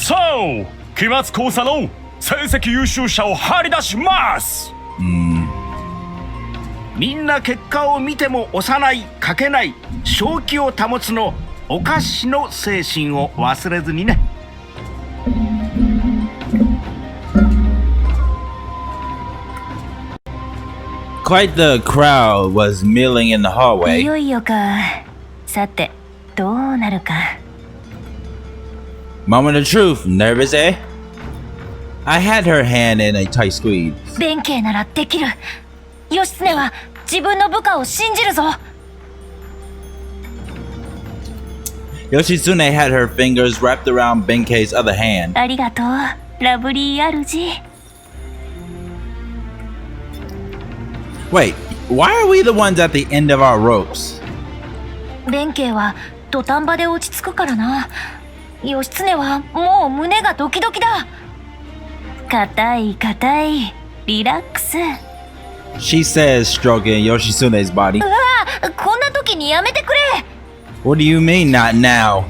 さあ、期末考査の成績優秀者を張り出します。みんな結果を見ても押さない、かけない、正気を保つのお菓子の精神を忘れずにね。Quite the crowd was milling in the hallway. いよいよか。さて、どうなるか。Moment of truth, nervous, eh? I had her hand in a tight squeeze. 弁慶ならできる。義経は自分の部下を信じるぞ。Yoshitsune had her fingers wrapped around Benkei's other hand. ありがとう、ラブリー主。Wait, why are we the ones at the end of our ropes? 弁慶は土壇場で落ち着くからな。義経はもう胸がドキドキだ。硬い硬い、リラックス。She says, stroking Yoshitsune's body. うわあ、こんな時にやめてくれ。What do you mean, not now?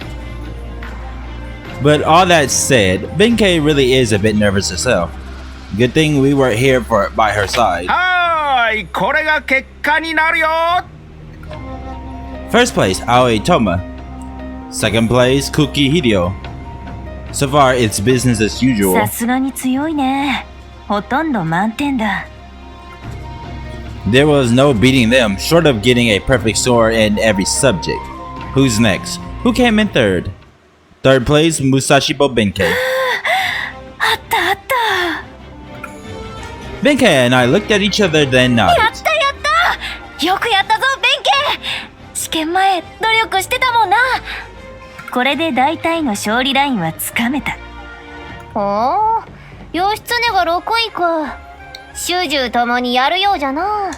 But all that said, Benkkei really is a bit nervous herself. Good thing we weren't here by her side. はーい、これが結果になるよ。First place, Aoi Toma. Second place, Kuki Hideo. So far, it's business as usual. さすがに強いね。ほとんど満点だ。There was no beating them, short of getting a perfect score in every subject. Who's next? Who came in third? Third place, Musashibo Benkkei. あったあった。Benkkei and I looked at each other, then や nodded. ったやった。よくやったぞ、弁慶。試験前、努力してたもんな。これで大体の勝利ラインはつかめた。ほう、義経が6位か。主従ともにやるようじゃな。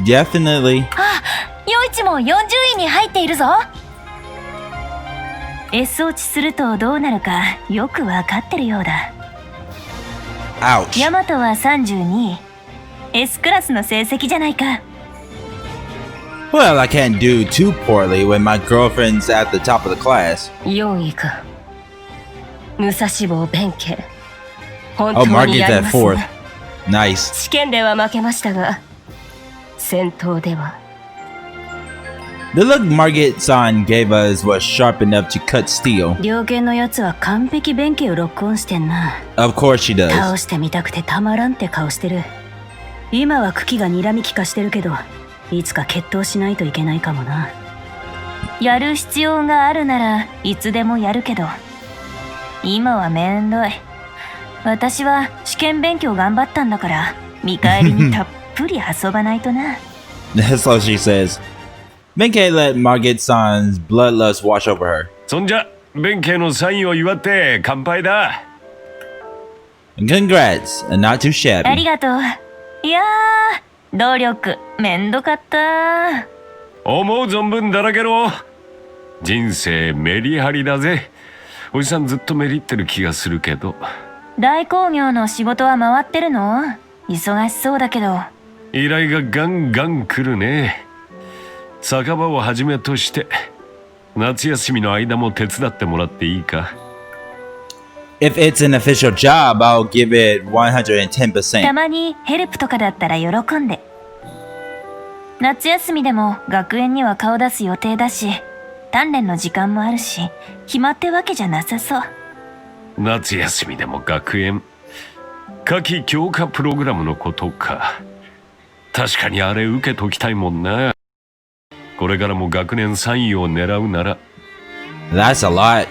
Definitely. あ、余一も40位に入っているぞ。S 落ちするとどうなるかよくわかってるようだ。Ouch. ヤマトは32位。S クラスの成績じゃないか。Well, I can't do too poorly when my girlfriend's at the top of the class. 4位か。武蔵坊弁慶。本 Oh, 当に Margit's やり at ます fourth. ね。 Nice. 試験では負けましたが、戦闘では。The look Margit-san gave us was sharp enough to cut steel. 猟犬のやつは完璧弁慶をロックオンしてんな。Of course she 倒 does. してみたくてたまらんって顔してる。今は茎が睨み利かしてるけど、いつか決闘しないといけないかもな。やる必要があるならいつでもやるけど、今はめんどい。私は試験勉強頑張ったんだから、見返りにたっぷり遊ばないとな。That's all she says. Benkkei let Margit-san's bloodlust wash over her. そんじゃ、弁慶のサインを祝って乾杯だ。Congrats, and not too あり shabby. がとう。いやー、努力めんどかった。思う存分だらけろ。人生メリハリだぜ。おじさんずっとメリってる気がするけど。大工業の仕事は回ってるの？忙しそうだけど。依頼がガンガン来るね。酒場をはじめとして夏休みの間も手伝ってもらっていいか？ If it's an official job, I'll give it た 110%. まにヘルプとかだったら喜んで。夏休みでも学園には顔出す予定だし、鍛錬の時間もあるし、暇ってわけじゃなさそう。夏休みでも学園、夏季強化プログラムのことか。確かにあれ受けときたいもんな。これからも学年3位を狙うなら。 That's a lot.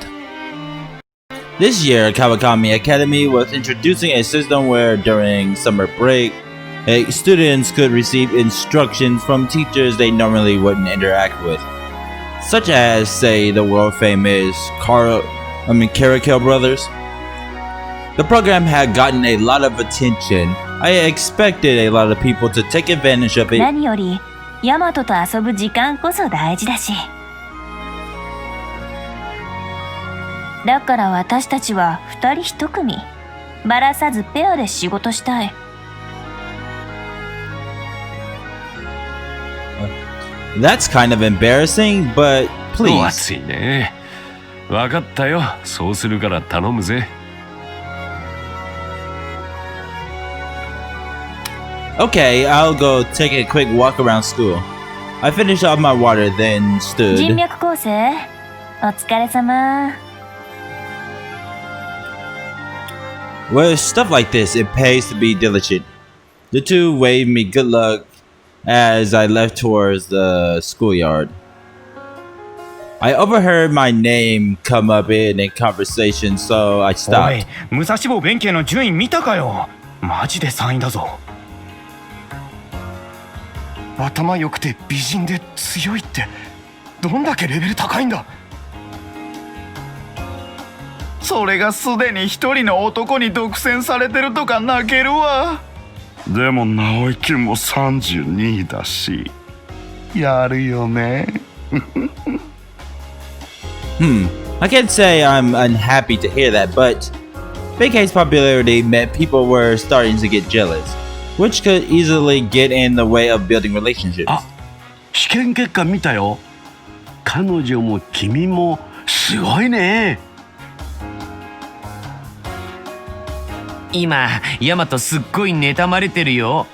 This year, Kawakami Academy was introducing a system where during summer break, students could receive instructions from teachers they normally wouldn't interact with. Such as, say, the world-famous Caracal brothers. The program had gotten a lot of attention. I expected a lot of people to take advantage of it. 何よりヤマトと遊ぶ時間こそ大事だし。だから私たちは二人一組、バラさずペアで仕事したい。That's kind of embarrassing, but お please. 暑いね。わかったよ。そうするから頼むぜ。Okay, I'll go take a quick walk around school. I finished off my water, then 人 stood. 脈構成お疲れ様。 With stuff like this, it pays to be diligent. The two waved me good luck as I left towards the schoolyard. I overheard my name come up in a conversation, so I おい stopped. 武蔵坊弁慶の順位見たかよ。マジで3位だぞ。頭良くて美人で強いってどんだけレベル高いんだ。それがすでに一人の男に独占されてるとか泣けるわ。でも直井君も32位だしやるよね。I can't say I'm unhappy to hear that, but Benkkei's popularity meant people were starting to get jealous, which could easily get in the way of building relationships. あ、試験結果見たよ。彼女も君もすごいね。今ヤマトすっごい妬まれてるよ。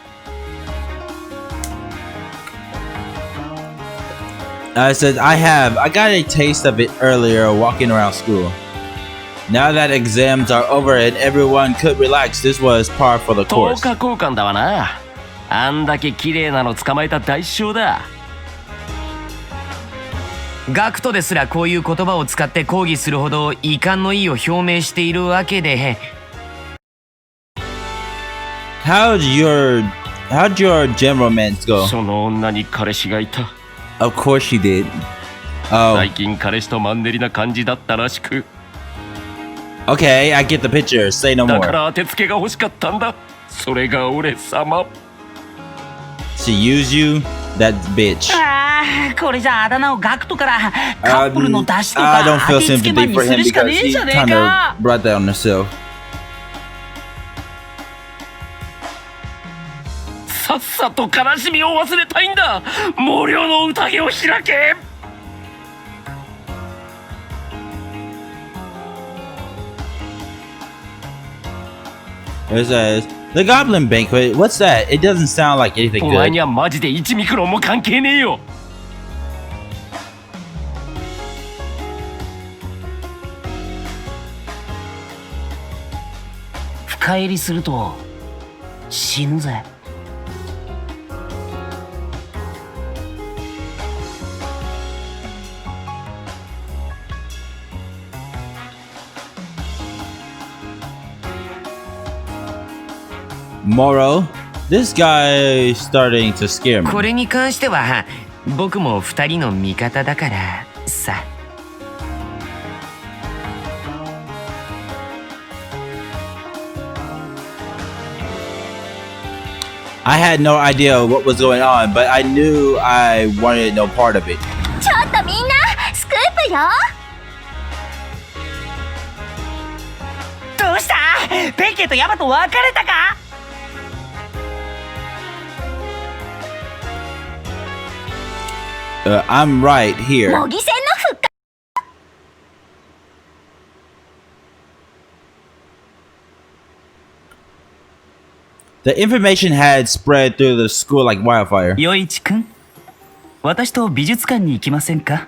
I said, I got a taste of it earlier walking around school. Now that exams are over and everyone could relax, this was par for the 10 course. 日交換だわな。あんだけ綺麗なの捕まえた代償だ。ガクトですらこういう言葉を使って抗議するほど遺憾の意を表明しているわけで。How'd your gem romance go? その女に彼氏がいた。 Of course she did. Oh, 最近彼氏とマンネリな感じだったらしく。 okay, I get the picture. Say no だか more. ら当てつけが欲しかったんだ。それが俺様。 She used you? That bitch. ああ、これじゃあだ名をガクトからカップルの出しと I don't か feel 当てつけマ sympathy ンに for す him るしか because ねえ he じゃねえ kind か。 of brought that on himself. さっさと悲しみを忘れたいんだ。毛量の宴を開け。 It says, the Goblin Banquet, what's that? It doesn't sound like anything お前 good. にはマジで1ミクロンも関係ねえよ。深入りすると死ぬぜ。Moro, this guy is starting to scare me. これに関しては僕も2人の味方だからさ。I had no idea what was going on, but I knew I wanted no part of it. ちょっとみんなスクープよ。どうしたベンケイとヤマト別れたか。 I'm right here. 模擬戦の復活。 The information had spread through the school like wildfire. ヨイチくん、私と美術館に行きませんか。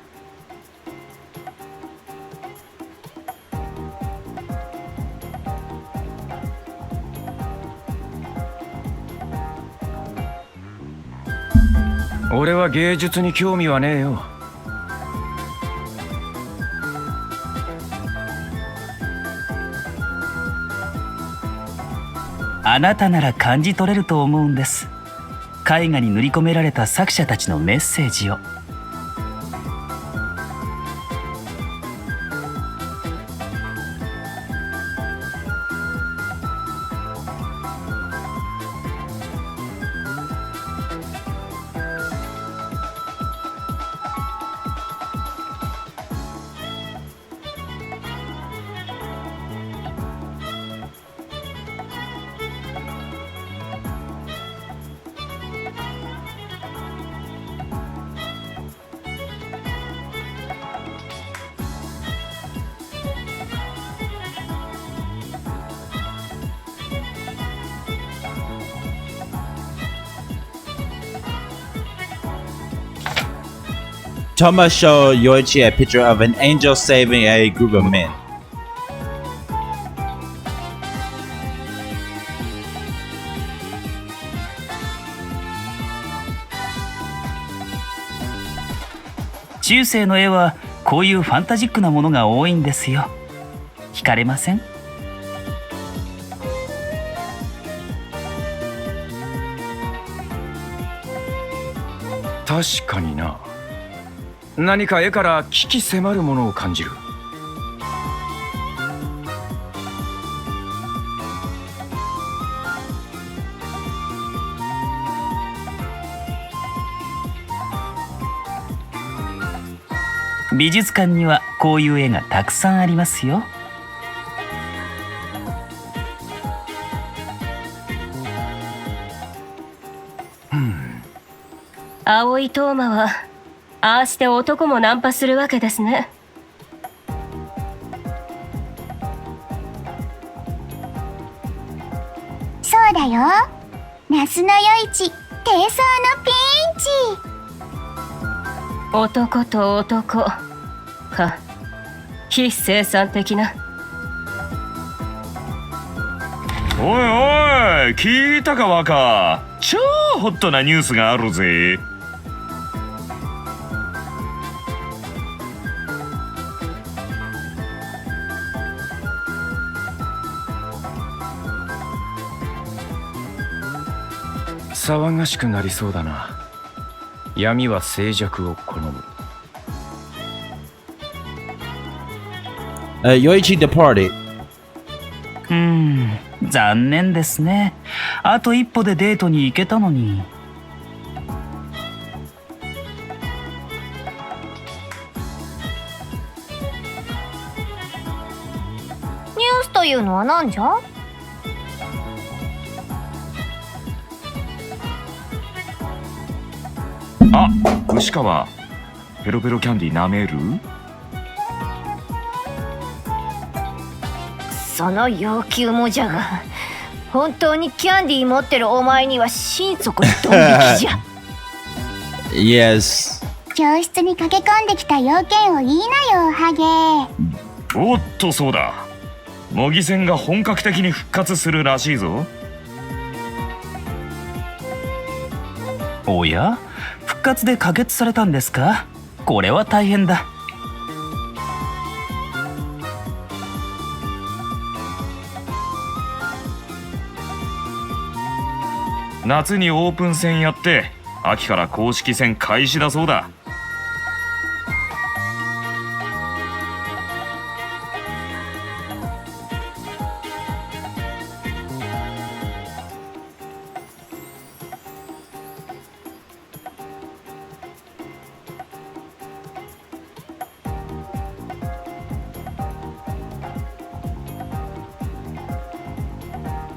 俺は芸術に興味はねえよ。あなたなら感じ取れると思うんです。絵画に塗り込められた作者たちのメッセージを。Toma showed Yoichi a picture of an angel saving a group of men. 中世の絵はこういうファンタジックなものが多いんですよ。惹かれません？確かにな。何か絵から鬼気迫るものを感じる。美術館にはこういう絵がたくさんありますよ。青いトーマはああして男もナンパするわけですね。そうだよ。那須の夜市、低層のピンチ。男と男か、非生産的な。おいおい、聞いたか若。超ホットなニュースがあるぜ。騒がしくなりそうだな。闇は静寂を好む。Yoichi departed. 残念ですね。あと一歩でデートに行けたのに。ニュースというのは何じゃ？あ、牛川。ペロペロキャンディ舐める？その要求もじゃが、本当にキャンディー持ってるお前には心底ドン引きじゃ。Yes. 教室に駆け込んできた要件を言いなよ、ハゲ。おっとそうだ。模擬戦が本格的に復活するらしいぞ。おや？復活で可決されたんですか？これは大変だ。夏にオープン戦やって秋から公式戦開始だそうだ。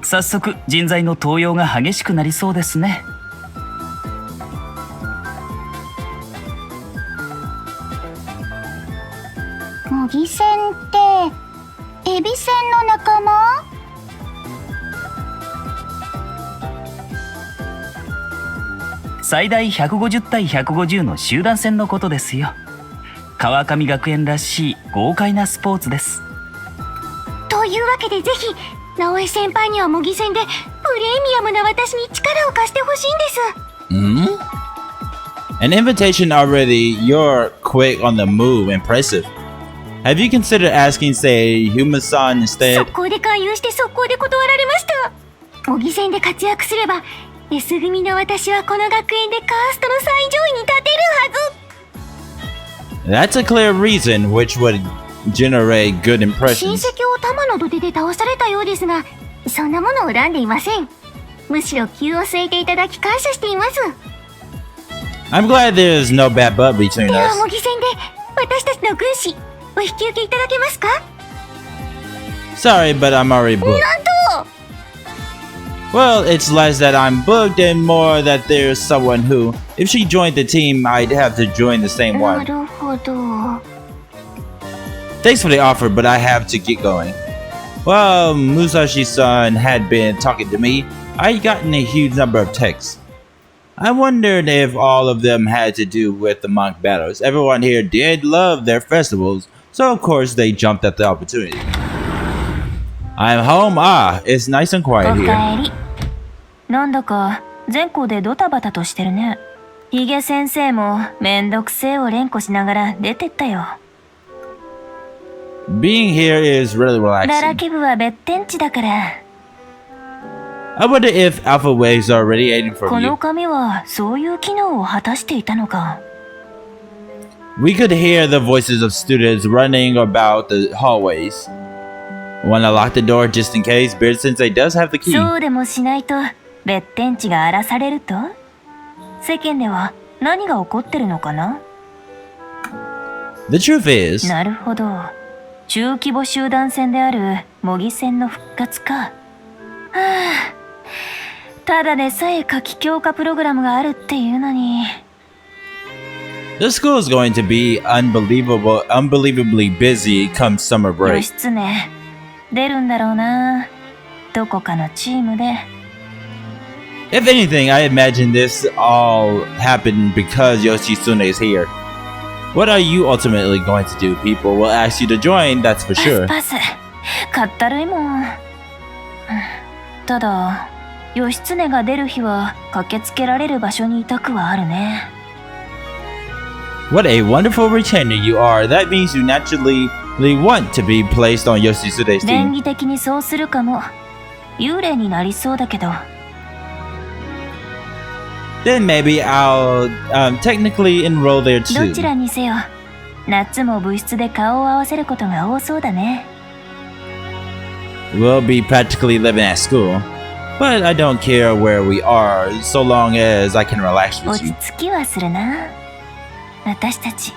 早速人材の登用が激しくなりそうですね。模擬戦ってエビ戦の仲間？最大150対150の集団戦のことですよ。川上学園らしい豪快なスポーツです。というわけでぜひ直江先輩には模擬戦でプレミアムな私に力を貸してほしいんです。An invitation already. You're quick on the move. Impressive. Have you considered asking, say, Human-san instead? 速攻で勧誘して速攻で断られました。模擬戦で活躍すれば S 組の私はこの学園でカーストの最上位に立てるはず。 That's a clear reason which would generate good 親 impressions. 戚を玉の土手で倒されたようですが、そんなものを恨んでいません。むしろ気を据えていただき感謝しています。 I'm glad there's no bad blood between では us. 模擬戦で私たちの軍師お引き受けいただけますか？ Sorry, but I'm already booked. なんと Well, it's less that I'm booked and more that there's someone who, if she joined the team, I'd have to join the same な one. るほど。 Thanks for the offer, but I have to get going. While Musashi-san had been talking to me, I'd gotten a huge number of texts. I wondered if all of them had to do with the mock battles. Everyone here did love their festivals, so of course they jumped at the opportunity. I'm home. Ah, it's nice and お quiet か here. えり。なんだか全校でドタバタとしてるね。ヒゲ先生もめんどくせえを連呼しながら出てったよ。Being here is really ララ relaxing. ケ部は別天地だから。 I wonder if Alpha Waves are radiating こ from の you. 紙はそういう機能を果たしていたのか。 We could hear the voices of students running about the hallways. Wanna lock the door just in case? Beard Sensei does have the key. そうでもしないと別天地が荒らされると世間では何が起こってるのかな。 The truth is, なるほど。中規模集団戦である模擬戦の復活か。はあ、ただでさえ夏季強化プログラムがあるっていうのに。 the school is going to be unbelievably busy come summer 義 break. 経出るんだろうな。どこかのチームで。 If anything, I imagine this all happened because Yoshitsune is here. What are you ultimately going to do? People will ask you to join, that's for パ sure. スパス。かったるいもん。ただ、義経が出る日は駆けつけられる場所にいたくはあるね。 What a wonderful retainer you are. That means you naturally want to be placed on Yoshitsune's 便 team. 宜的にそうするかも。幽霊になりそうだけど。 Then maybe I'll technically enroll there どち too. らにせよ、夏も部室で顔を合わせることが多そうだね。 We'll be practically living at school. But I don't care where we are, so long as I can relax 落 with ち you. 着きはするな。私たち、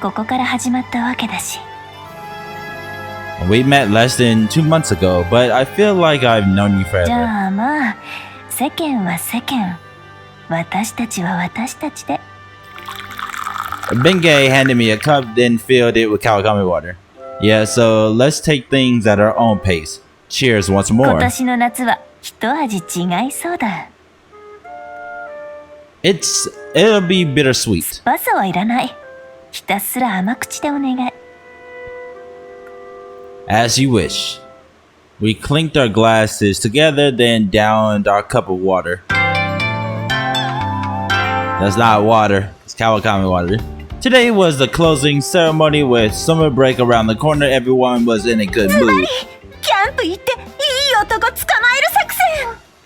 ここから始まったわけだし。 We met less than 2 months ago, but I feel like I've known you じ forever. ゃあまあ、世間は世間。私たちは私たちで。 Benkkei handed me a cup, then filled it with Kawakami water. Yeah, so let's take things at our own pace. Cheers once 今 more. 年の夏は一味違いそうだ。 It'll be bittersweet. バサはいらない。ひたすら甘口でお願い。 As you wish. We clinked our glasses together, then downed our cup of water. That's not water, it's Kawakami water. Today was the closing ceremony with summer break around the corner. Everyone was in a good mood. キャンプ行っていい男捕まえる作戦。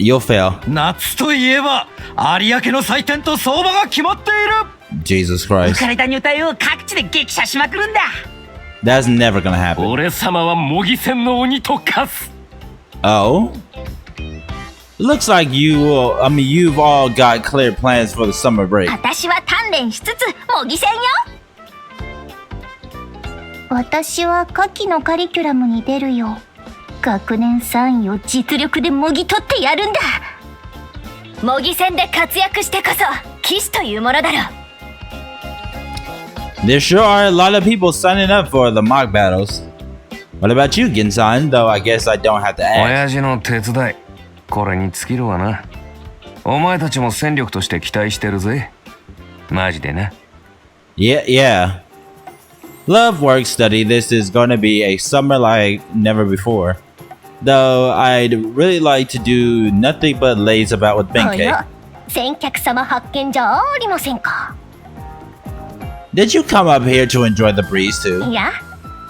You'll fail. 夏といえば有明の祭典と相場が決まっている。 Jesus 浮 Christ. かれた女体を各地で激写しまくるんだ。 That's never gonna happen. 俺様は模擬戦の鬼と化す。 Oh? Looks like you've all got clear plans for the summer break. 私は鍛錬しつつ模擬戦よ。私は夏季のカリキュラムに出るよ。学年3位を実力でもぎ取ってやるんだ。模擬戦で活躍してこそ騎士というものだろう。 There sure are a lot of people signing up for the mock battles. What about you, Ginsan? Though I guess I don't have to ask. 親父の手伝い、これに尽きるわな。お前たちも戦力として期待してるぜ。マジでな。Yeah. Love, work, study. This is gonna be a summer like never before. Though I'd really like to do nothing but laze about with こ Benkkei. の先客様発見じゃありませんか。 Did you come up here to enjoy the breeze too? いや、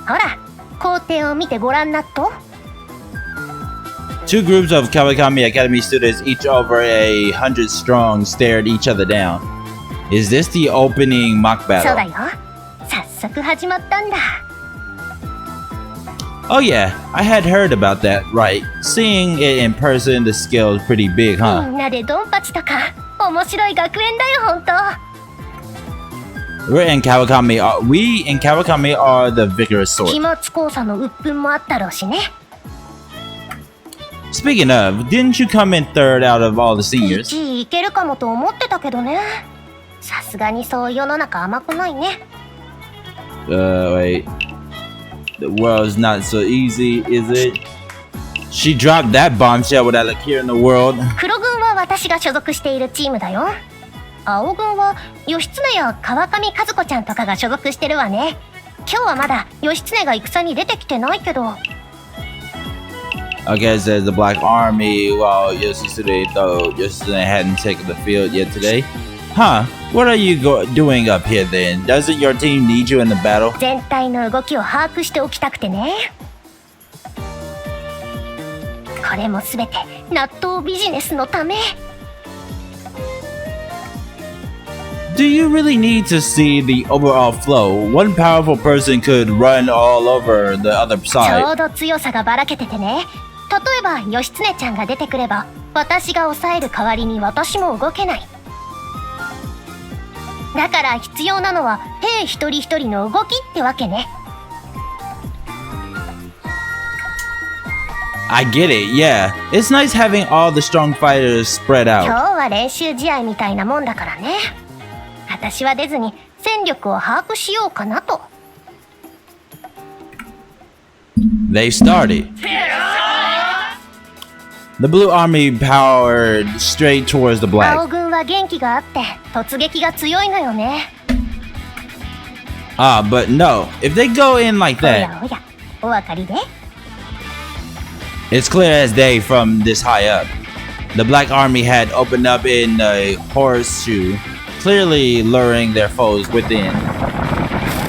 ほら、工程を見てごらんなっと。 Two groups of Kawakami Academy students, each over 100 strong, stared each other down. Is this the opening mock そうだ battle? よ。早速始まったんだ。 Oh yeah, I had heard about that, right. Seeing it in person, the scale is pretty big, み huh? んなでドンパチとか面白い学園だよ、ほんと。 We in Kawakami are the vigorous 期 sort. 末考査の鬱憤もあったろうしね。 Speaking of, didn't you come in third out of all the seniors? 1位いけるかもと思ってたけどね。さすがにそう世の中甘くないね。 Wait. The world's not so easy, is it? She dropped that bombshell without a care in the world. 黒軍は私私が所属しているチームだよ。青軍は義経や川上和子ちゃんとかが所属してるわね。今日はまだ義経が戦に出てきてないけど。Okay, it says the Black Army, while Yoshitsune thought Yoshitsune hadn't taken the field yet today. Huh, what are you doing up here then? Doesn't your team need you in the battle? 全体の動きを把握しておきたくてね。これもすべて納豆ビジネスのため。Do you really need to see the overall flow? One powerful person could run all over the other ちょ side. うど強さがばらけててね。例えば義経ちゃんが出てくれば、私が抑える代わりに私も動けない。だから必要なのは兵一人一人の動きってわけね。I get it, yeah. It's nice having all the strong fighters spread 今日 out. は練習試合みたいなもんだからね。私は出ずに戦力を把握しようかなと。They started. The blue army powered straight towards the 青 black. 軍は元気があって突撃が強いのよね。 But no, if they go in like お that, やおや、お分かりで。 it's clear as day from this high up. The black army had opened up in a horseshoe, clearly luring their foes within.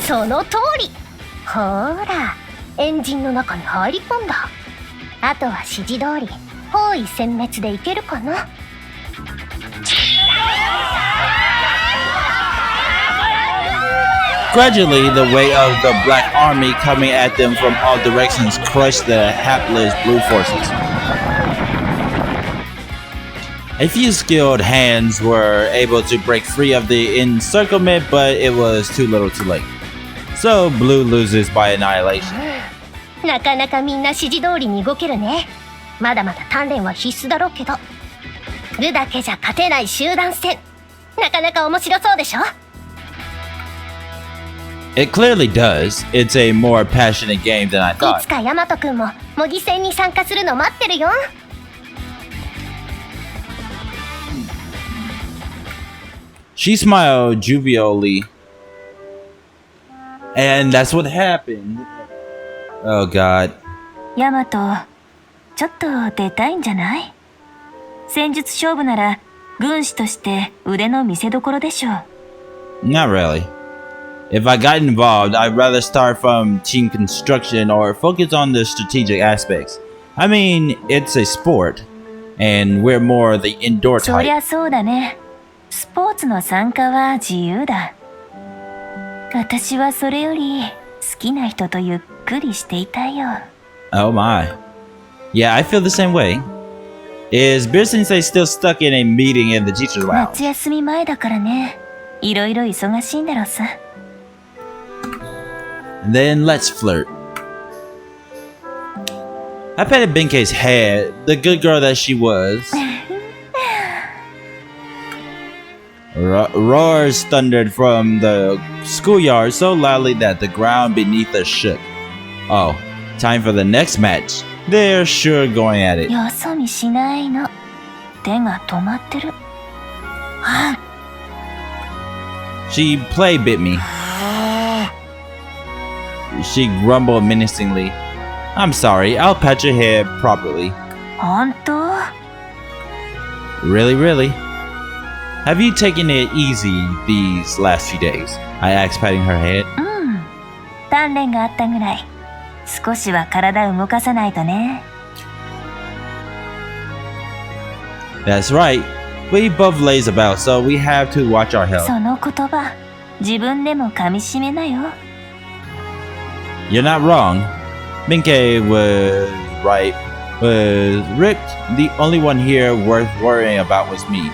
その通り。ほら、エンジンの中に入り込んだ。あとは指示通り包囲殲滅でいけるかな。Gradually, the weight of the black army coming at them from all directions crushed the hapless blue forces. A few skilled hands were able to break free of the encirclement, but it was too little too late. So, blue loses by annihilation. なかなかみんな指示通りに動けるね。まだまだ鍛錬は必須だろうけど。具だけじゃ勝てない集団戦。なかなか面白そうでしょ。 It clearly does. It's a more passionate game than I い thought. つかヤマトくんも模擬戦に参加するの待ってるよ。 She smiled jovially. And that's what happened. Oh god. ヤマト、ちょっと出たいんじゃない？戦術勝負なら軍師として腕の見せ所でしょう。 Not really. If I got involved, I'd rather start from team construction or focus on the strategic aspects. I mean, it's a sport, and we're more the indoor そり type. ゃそうだね。スポーツの参加は自由だ。私はそれより好きな人とゆっくりしていたいよ。 Oh my. Yeah, I feel the same way. Is Beer Sensei still stuck in a meeting in the teacher's lounge? 夏休み前だからね。いろいろ忙しいんだろうさ。 Then let's flirt. I patted Benkkei's head, the good girl that she was. Roars thundered from the schoolyard so loudly that the ground beneath us shook. Oh, time for the next match. They're sure going at it. よそ見しないの。手が止まってる。あ、 She play bit me. She grumbled menacingly. I'm sorry, I'll pat your head properly. 本当？ Really, really? Have you taken it easy these last few days? I asked, patting her head. うん。鍛錬があったぐらい。少しは体動かさないとね。 That's right. We both lays about, so we have to watch our health. その言葉、自分でも噛み締めなよ。 You're not wrong. Benkkei was right. Was ripped. The only one here worth worrying about was me.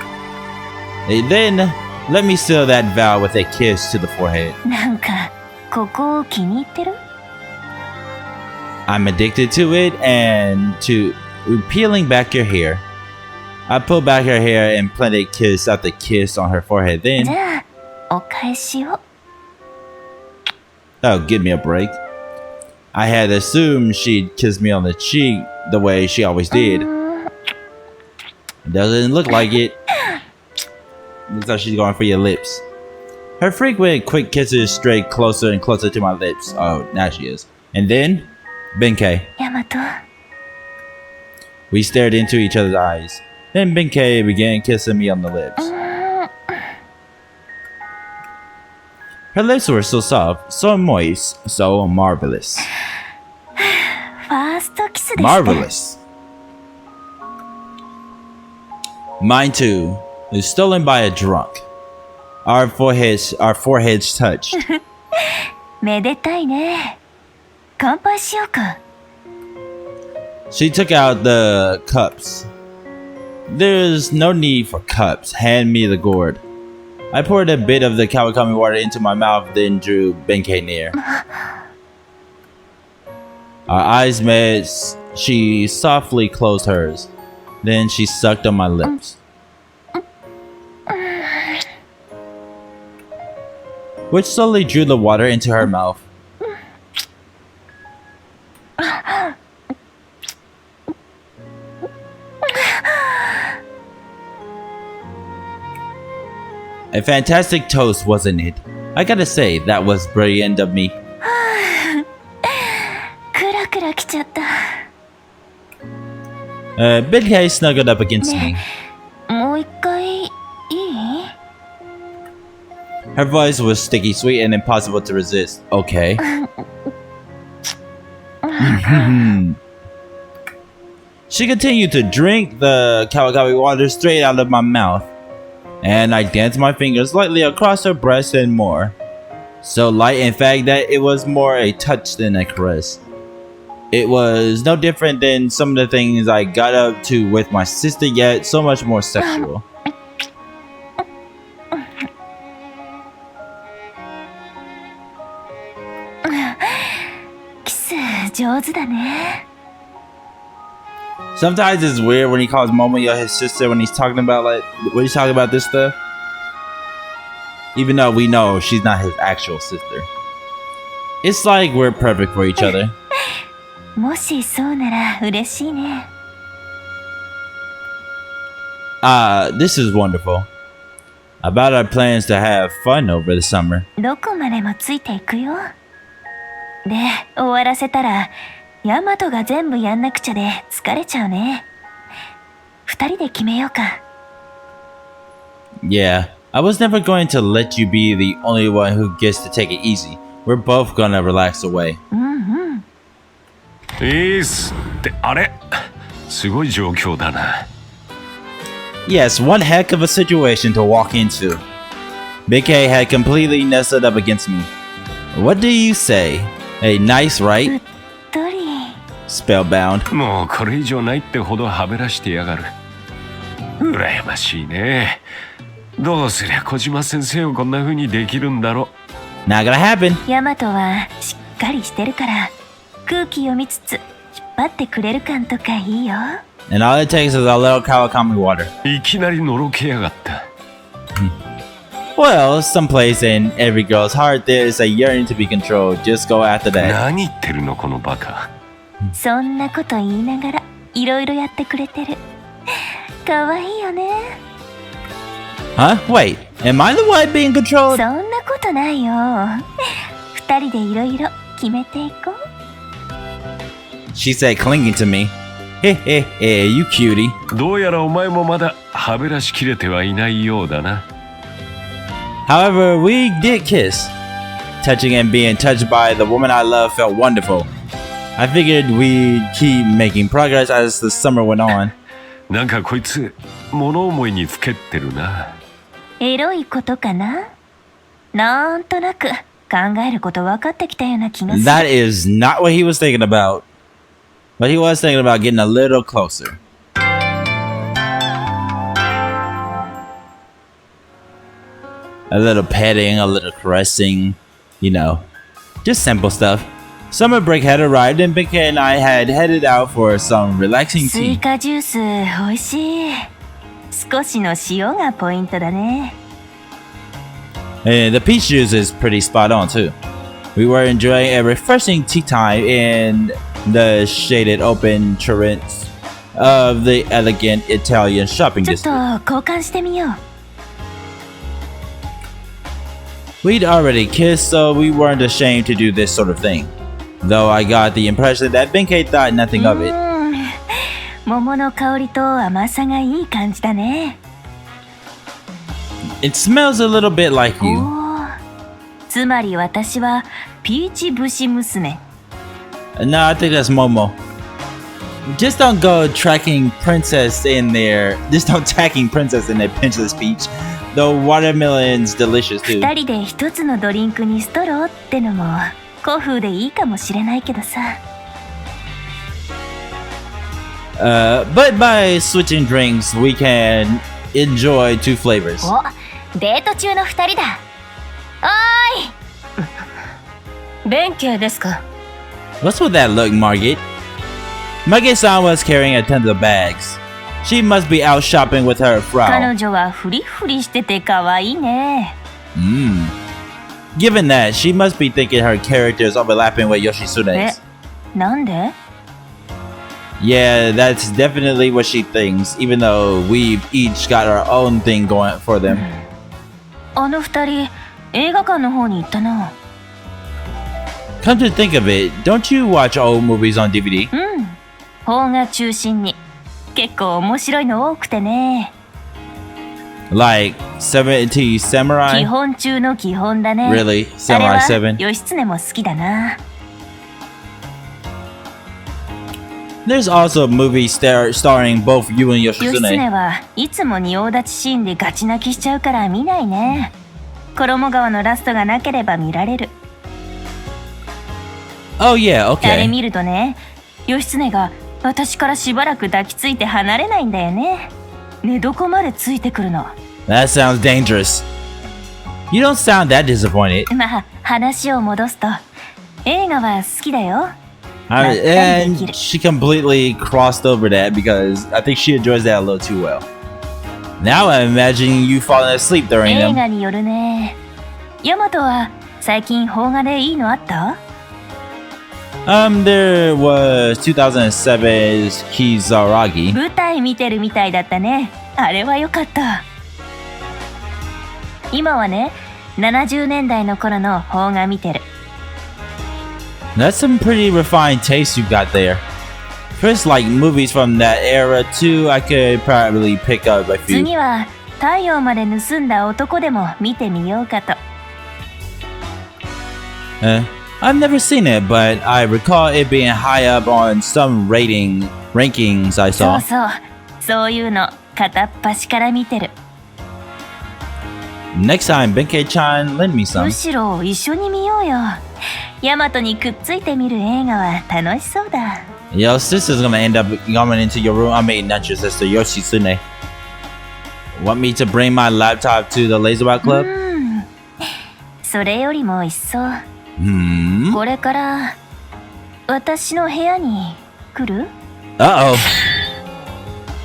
And then, let me seal that vow with a kiss to the forehead. なんか、ここを気に入ってる？ I'm addicted to it and to peeling back your hair. I pulled back her hair and planted kiss after kiss on her forehead. じ Then, ゃあ、お返しを。 oh, give me a break. I had assumed she'd kiss me on the cheek the way she always did. It doesn't look like it. Looks like she's going for your lips. Her frequent quick kisses stray closer and closer to my lips. Oh, now she is. And then, Benkkei. Yamato. We stared into each other's eyes. Then Benkkei began kissing me on the lips. Her lips were so soft, so moist, so marvelous. Marvelous. Mine too is stolen by a drunk. Our foreheads touched. めでたいね。乾杯しようか。She took out the cups. There's no need for cups. Hand me the gourd. I poured a bit of the Kawakami water into my mouth, then drew Benkkei near. Our eyes met. She softly closed hers. Then she sucked on my lips. Which slowly drew the water into her mouth. A fantastic toast, wasn't it? I gotta say, that was brilliant of me. クラクラ来ちゃった。Benkkei snuggled up against me. もう一回いい？ Her voice was sticky, sweet, and impossible to resist. Okay. She continued to drink the Kawakami water straight out of my mouth. And I danced my fingers lightly across her breast and more. So light, in fact, that it was more a touch than a caress. It was no different than some of the things I got up to with my sister, yet so much more sexual. Kiss 上手だね。 Sometimes it's weird when he calls Momoyo his sister when he's talking about when he's talking about this stuff. Even though we know she's not his actual sister. It's like we're perfect for each other. もしそうなら嬉しいね。This is wonderful. About our plans to have fun over the summer. どこまでもついていくよ。で、終わらせたら、ヤマトが全部やんなくちゃで疲れちゃうね。二人で決めようか。Yeah, I was never going to let you be the only one who gets to take it easy. We're both gonna relax away. いいっすってあれすごい状況だな。Yes, one heck of a situation to walk into. Benkkei had completely nestled up against me. What do you say? A nice, right? どり。Spellbound. もうこれ以上ないってほどはべらしてやがる。羨ましいね。どうすりゃ小島先生をこんな風にできるんだろう。Not gonna happen. ヤマトはしっかりしてるから空気読みつつ引っ張ってくれる感とかいいよ。And all it takes is a little Kawakami water. いきなりのろけやがった。Well, someplace in every girl's heart there is a yearning to be controlled. Just go after that. 何言ってるのこのバカ。そんなこと言いながらいろいろやってくれてる。かわいいよね。Huh? Wait, am I the one being controlled? そんなことないよ。二人でいろいろ決めていこう。She said, clinging to me. Hey, you cutie. どうやらお前もまだはべらしきれてはいないようだな。However, we did kiss. Touching and being touched by the woman I love felt wonderful. I figured we'd keep making progress as the summer went on. なんかこいつ物思いにふけってるな。エロいことかな。なんとなく考えること分かってきたような気がする。That is not what he was thinking about. But he was thinking about getting a little closer. A little petting, a little caressing, you know, just simple stuff. Summer break had arrived and Benkkei and I had headed out for some relaxing スイ tea. カジュース美味しい。少しの塩がポイントだね。And the peach juice is pretty spot on too. We were enjoying a refreshing tea time in the shaded open terrace of the elegant Italian shopping ちょっと district. 交換してみよう。 We'd already kissed, so we weren't ashamed to do this sort of thing. Though I got the impression that Benkkei thought nothing of it. 桃の香りと甘さがいい感じだね。 It smells a little bit like お you. ー、つまり私はピーチ節娘。 No, I think that's Momo. Just don't go tracking princess in there. Just don't tacking princess in that Princess Peach. The watermelon's delicious too. 二人で一つのドリンクにストローってのも古風でいいかもしれないけどさ。 But by switching drinks, we can enjoy two flavors. お、デート中の二人だ。おーい。弁慶ですか。 What's with that look, Margit? Margit-san was carrying a ton of bags. She must be out shopping with her 彼 Frau. 女はフリフリしてて可愛いね。 Given that, she must be thinking her character is overlapping with え Yoshitsune's. なんで？ Yeah, that's definitely what she thinks, even though we've each got our own thing going for them. あの二人映画館の方に行ったな。 Come to think of it, don't you watch old movies on DVD? うん。邦画中心に。結構面白いの多くてね。 Like 70 基 Samurai? 本中の基本だね。 Really? あれ Samurai は 7? 義経も好きだな。 There's also a movie starring both you and 義経 Yoshitsune. はいつも仁王立ちシーンでガチ泣きしちゃうから見ないね。衣川のラストがなければ見られる。 Oh yeah, あれ okay. 見るとね、義経が私からしばらく抱きついて離れないんだよね。寝床までついてくるの。 That sounds dangerous. You don't sound that disappointed. まあ話を戻すと、映画は好きだよ。 And she completely crossed over that because I think she enjoys that a little too well. Now I'm imagining you falling asleep during 映 them. 画によるね。ヤマトは最近邦画でいいのあった？ There was 2007's Kizaragi. 舞台見てるみたいだったね。あれは良かった。今はね、70年代の頃の邦画見てる。 That's some pretty refined taste you got there. First, like movies from that era too, I could probably pick up a few. 次は太陽まで盗んだ男でも見てみようかと。 I've never seen it, but I recall it being high up on some rankings I そ saw. うそう、そういうの片っ端から見てる。 Next time, Benkkei-chan, lend me some. むしろ一緒に見ようよ。ヤマトにくっついて見る映画は楽しそうだ。 Your sister's gonna end up going into your room. I mean, not your sister, Yoshitsune. Want me to bring my laptop to the Laserwell Club? それよりもいっそ、 Hmm? これから私の部屋に来る？ Uh-oh.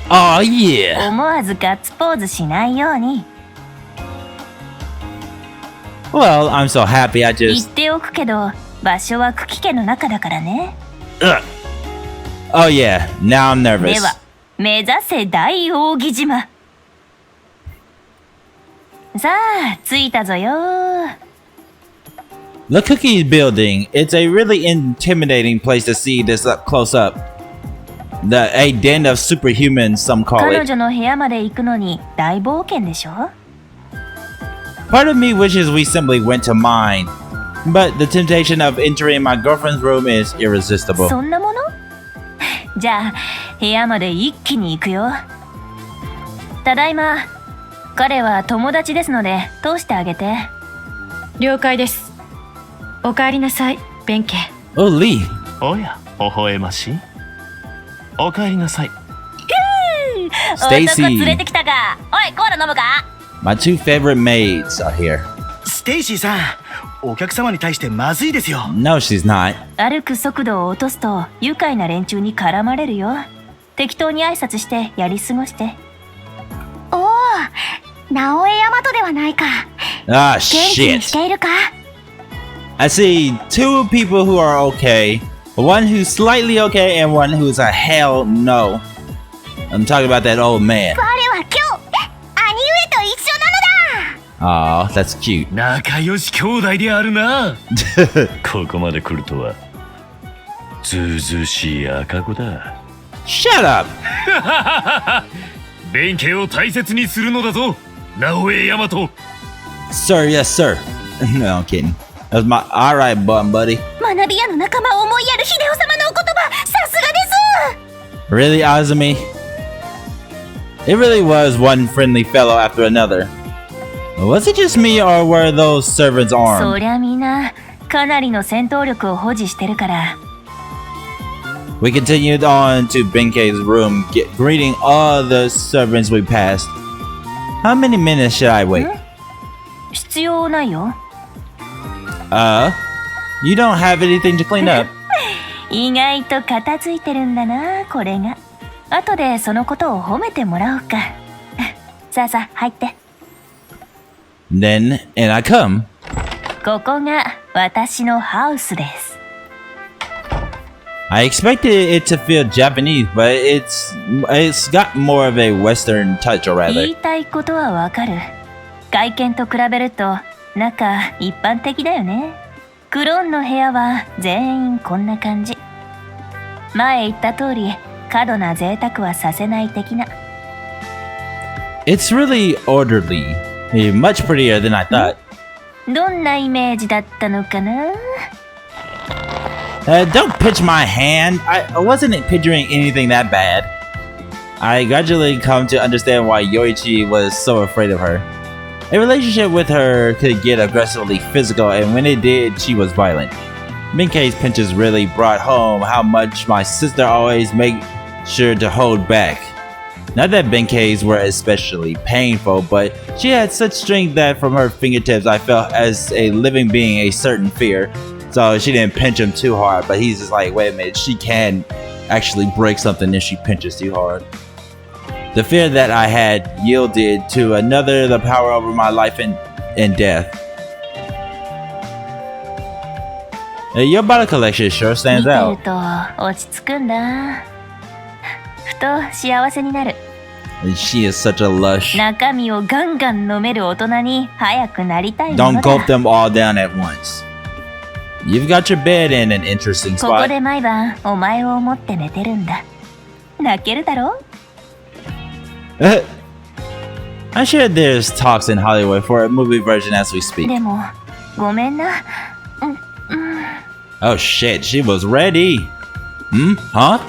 Oh, yeah. 思わずガッツポーズしないように。 Well, I'm so happy I 言っ just... ておくけど、場所は久喜家の中だからね。 Oh, yeah. Now I'm で nervous. は、目指せ大扇島。さあ、着いたぞよ。 The Cookie Building. It's a really intimidating place to see this up close up. A den of superhumans, some call 彼 it. 女の部屋まで行くのに大冒険でしょ？ Part of me wishes we simply went to mine, but the temptation of entering my girlfriend's room is irresistible. そんなもの？じゃあ、部屋まで一気に行くよ。ただいま。彼は友達ですので、通してあげて。了解です。お帰りなさい、弁慶。 Oh, Lee. おや、微笑ましい。お帰りなさい。Stacy. 男連れてきたか。おい、コーラ飲むか？ My two favorite maids are here. ステイシーさん、お客様に対してまずいですよ。 No, she's not. 歩く速度を落とすと愉快な連中に絡まれるよ。適当に挨拶してやり過ごして。おお、直江大和ではないか。 Ah, 元気に shit. しているか？ I see two people who are okay, one who's slightly okay, and one who's a hell no. I'm talking about that old man. 我は今日兄上と一緒なのだ。 Aw, that's cute. 仲良し兄弟であるなここまで来るとはずうずうしい赤子だ Shut up! 弁慶を大切にするのだぞ直江大和 Sir, yes, sir. No, I'm kidding. That was my alright button, buddy. 学び屋の仲間を思いやる秀夫様のお言葉、さすがです。 Really, Azumi? It really was one friendly fellow after another. Was it just me or were those servants そ armed? りゃみんなかなりの戦闘力を保持してるから。 We continued on to Benkei's room, greeting all the servants we passed. How many minutes should I wait? 必要ないよ。You don't have anything to clean up. 意外と片付いてるんだなこれが。後でそのことを褒めてもらおうか。さあさあ入って。 Then in I come. ここが私のハウスです。 I expected it to feel Japanese, but it's got more of a Western touch, or 言い rather. たいことはわかる。外見と比べると中一般的だよね。クローンの部屋は全員こんな感じ。前言った通り過度な贅沢はさせない的な。 It's really orderly, much prettier than I thought. どんなイメージだったのかな。 Don't pitch my hand. I wasn't picturing anything that bad. I gradually come to understand why Yoichi was so afraid of her. A relationship with her could get aggressively physical, and when it did, she was violent. Benkkei's pinches really brought home how much my sister always made sure to hold back. Not that Benkkei's were especially painful, but she had such strength that from her fingertips I felt as a living being a certain fear. So she didn't pinch him too hard, but he's just like, wait a minute, she can actually break something if she pinches too hard. The fear that I had yielded to another the power over my life and death. Your bottle collection sure 見 stands てる out. と落ち着くんだ。ふと幸せになる。 She is such a lush. 中身をガンガン飲める大人に早くなりたいもの Don't だ。 gulp them all down at once. You've got your bed in an interesting ここ spot. で毎晩お前を思って寝てるんだ。泣けるだろ。 I'm sure there's talks in Hollywood for a movie version as we speak. でもごめんな。 Oh shit, she was ready. Huh?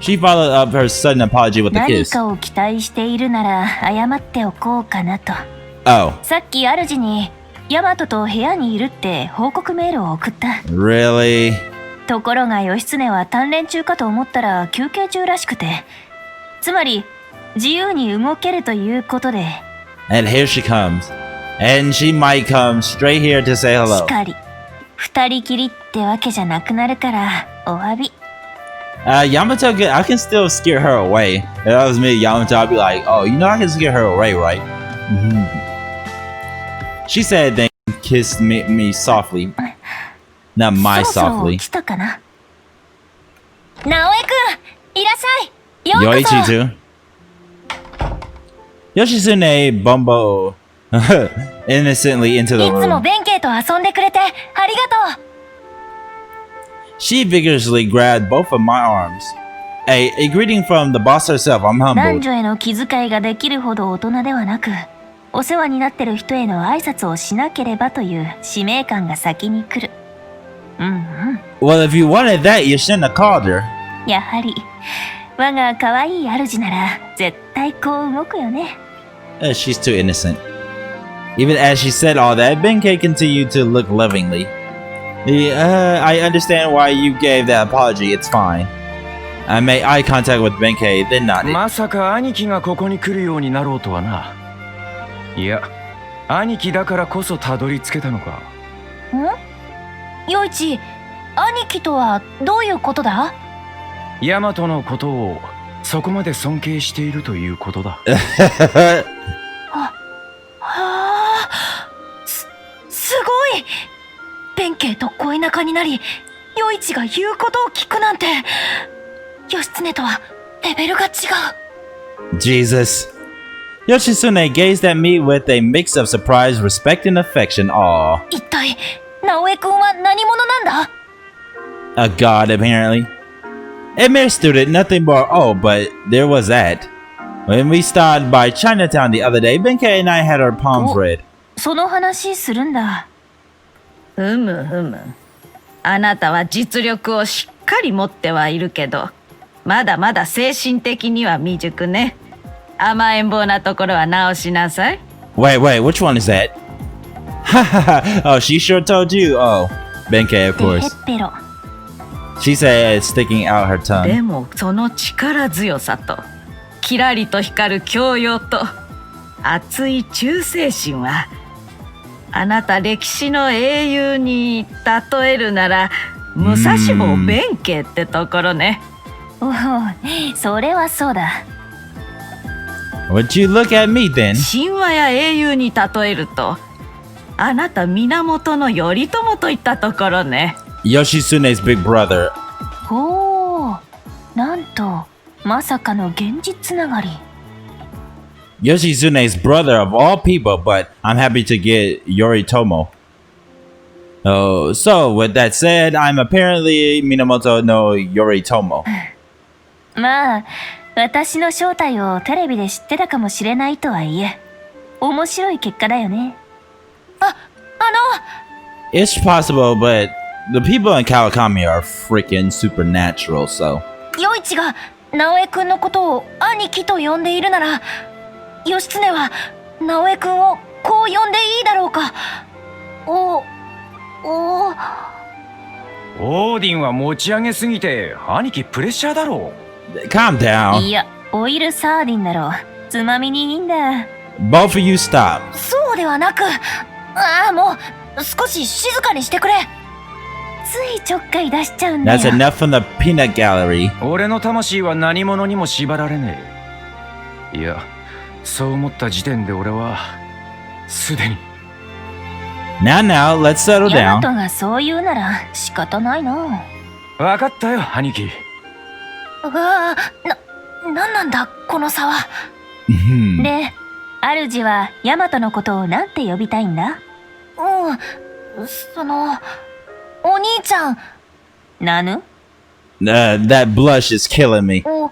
She followed up her sudden apology with a 何 kiss. かを期待しているなら謝っておこうかなと。 Oh, さっき主にヤマトと部屋にいるって報告メールを送った。 really? ところが義経は鍛錬中かと思ったら休憩中らしくて、つまり自由に動けるということで。 And here she comes. And she might come straight here to say し hello. かり二人きりってわけじゃなくなるからお詫び。 Yamato, I can still scare her away. If that was me, Yamato, I'd be like, oh, you know I can scare her away, right? She said, then kissed me softly. Not my そろそろ softly. 来たかな。直江くんいらっしゃい。ようこそ。 Yoichi too. Yoshitsune bumbo innocently into い the つも room. 弁慶と遊んでくれてありがとう。 She vigorously grabbed both of my arms. A greeting from the boss herself. I'm 男 humbled. 女への気遣いができるほど大人ではなく、お世話になってる人への挨拶をしなければという使命感が先に来る。Well, if you wanted that, you shouldn't have called her. やはり我が可愛い主なら絶対こう動くよね。 She's too innocent. Even as she said all that, Benkkei continued to look lovingly. I understand why you gave that apology. It's fine. I made eye contact with Benkkei, then nodded. まさか兄貴がここに来るようになろうとはな。いや、兄貴だからこそたどり着けたのか。陽一、兄貴とはどういうことだ？ヤマトのことをそこまで尊敬しているということだ。すごい！弁慶と恋仲になり、陽一が言うことを聞くなんて、義経とはレベルが違う。Jesus. Yoshitsune gazed at me with a mix of surprise, respect, and affection. Aw. 一体直江くんは何者なんだ？ A god, apparently. A mere student, nothing more. Oh, but there was that. When we stopped by Chinatown the other day, Benkkei and I had our palms read. その話するんだ。ふむふむ。あなたは実力をしっかり持ってはいるけど、まだまだ精神的には未熟ね。甘えん坊なところは直しなさい。Wait, which one is that? Oh, she sure told you. Oh, Benkkei, of ペ course. ッペロ。 She said, sticking out her で tongue. もその力強さとキラリと光る教養と熱い忠誠心はあなた歴史の英雄に例えるなら武蔵坊弁慶ってところね。おお、それはそうだ。 Would you look at me then? 神話や英雄に例えるとあなた源頼朝といったところね。Yoshitsune's big brother. ほう、なんとまさかの現実つながり。 Yoshitsune's brother of all people, but I'm happy to get Yoritomo. Oh, so with that said, I'm apparently Minamoto no Yoritomo. まあ、私の正体をテレビで知ってたかもしれないとはいえ、面白い結果だよね。It's possible, but the people in Kawakami are freaking supernatural, so. 陽一が直江くんのことを兄貴と呼んでいるなら、義経は直江くんをこう呼んでいいだろうか。オーディンは持ち上げすぎて兄貴プレッシャーだろう。 Calm down. いや、オイルサーディンだろう。つまみにいいんだ。 Both of you stop. そうではなく、もう少し静かにしてくれ。ついちょっかい出しちゃうんだよ。 That's enough from the peanut gallery. 俺の魂は何者にも縛られねえ。いや、そう思った時点で俺はすでに。 Now, let's settle ヤマ down. トがそう言うなら仕方ないな。分かったよ、兄貴。なんなんだこの差は。で、主はヤマトのことをなんて呼びたいんだ？お兄ちゃん。なぬ？ That blush is killing me. お兄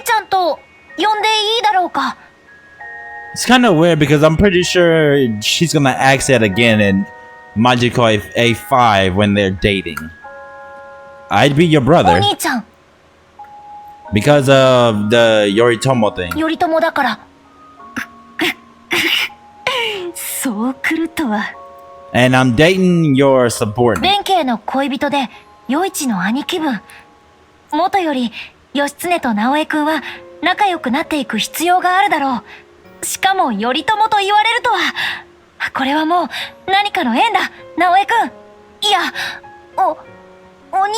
ちゃんと呼んでいいだろうか。 It's kind of weird because I'm pretty sure she's gonna ask that again in Majikoi A5 when they're dating. I'd be your お brother 兄ちゃん、 because of the Yoritomo thing. 頼朝だから。そう来るとは。 And I'm dating your subordinate. 弁慶の恋人で与一の兄貴分。元より義経と直江くんは仲良くなっていく必要があるだろう。しかも頼朝と言われるとは。これはもう何かの縁だ、直江くん。いや、お兄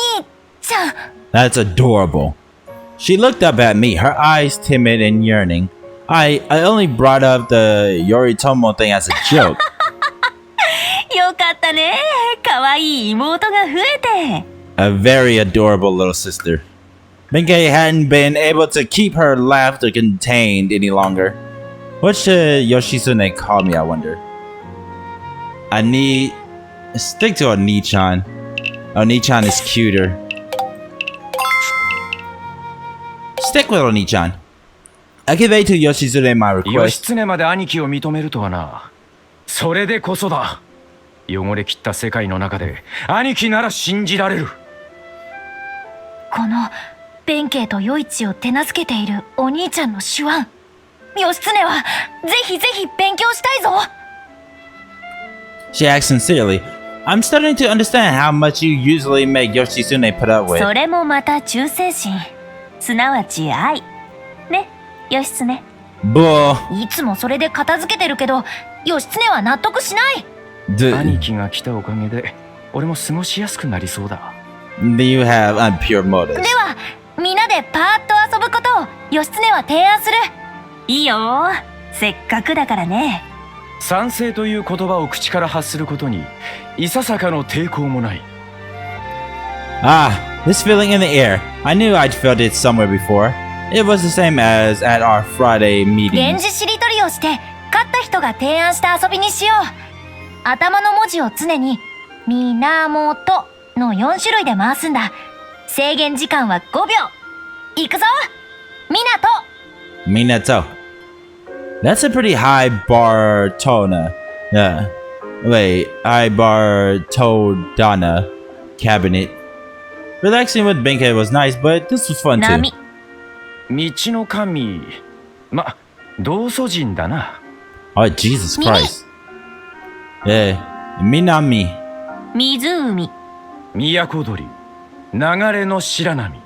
ちゃん。 That's adorable. She looked up at me, her eyes timid and yearning. I only brought up the Yoritomo thing as a joke. よかったね。可愛い妹が増えて。 A very adorable little sister. Benkkei hadn't been able to keep her laughter contained any longer. What should Yoshitsune call me, I wonder? Stick to Onii-chan. Onii-chan is cuter. Stick with Onii-chan. I convey to Yoshitsune my 義 request. 経まで兄貴を認めるとはな。それでこそだ。汚れ切った世界の中で兄貴なら信じられる。この弁慶と与一を手なずけているお兄ちゃんの手腕。義経はぜひぜひ勉強したいぞ。 She asked sincerely. I'm starting to understand how much you usually make Yoshitsune put up with. それもまた忠誠心、すなわち愛。ね、義経。Bull. いつもそれで片付けてるけど、義経は納得しない。兄貴が来たおかげで俺も過ごしやすくなりそうだ。You have impure motives. では、みんなでパーッと遊ぶことを義経は提案する。いいよ。せっかくだからね。賛成という言葉を口から発することにいささかの抵抗もない。 Ah, this feeling in the air. I knew I'd felt it somewhere before. It was the same as at our Friday 源 meeting. 氏しりとりをして勝った人が提案した遊びにしよう。頭の文字を常に源の4種類で回すんだ。制限時間は5秒。いくぞ、Minato. That's a pretty high bar tona. Yeah. Wait, high bar todana cabinet. Relaxing with Benkkei was nice, but this was fun 波 too. 道の神。道祖神だな。Oh, Jesus Christ. Yeah. Minami. 湖都鳥。流れの白波。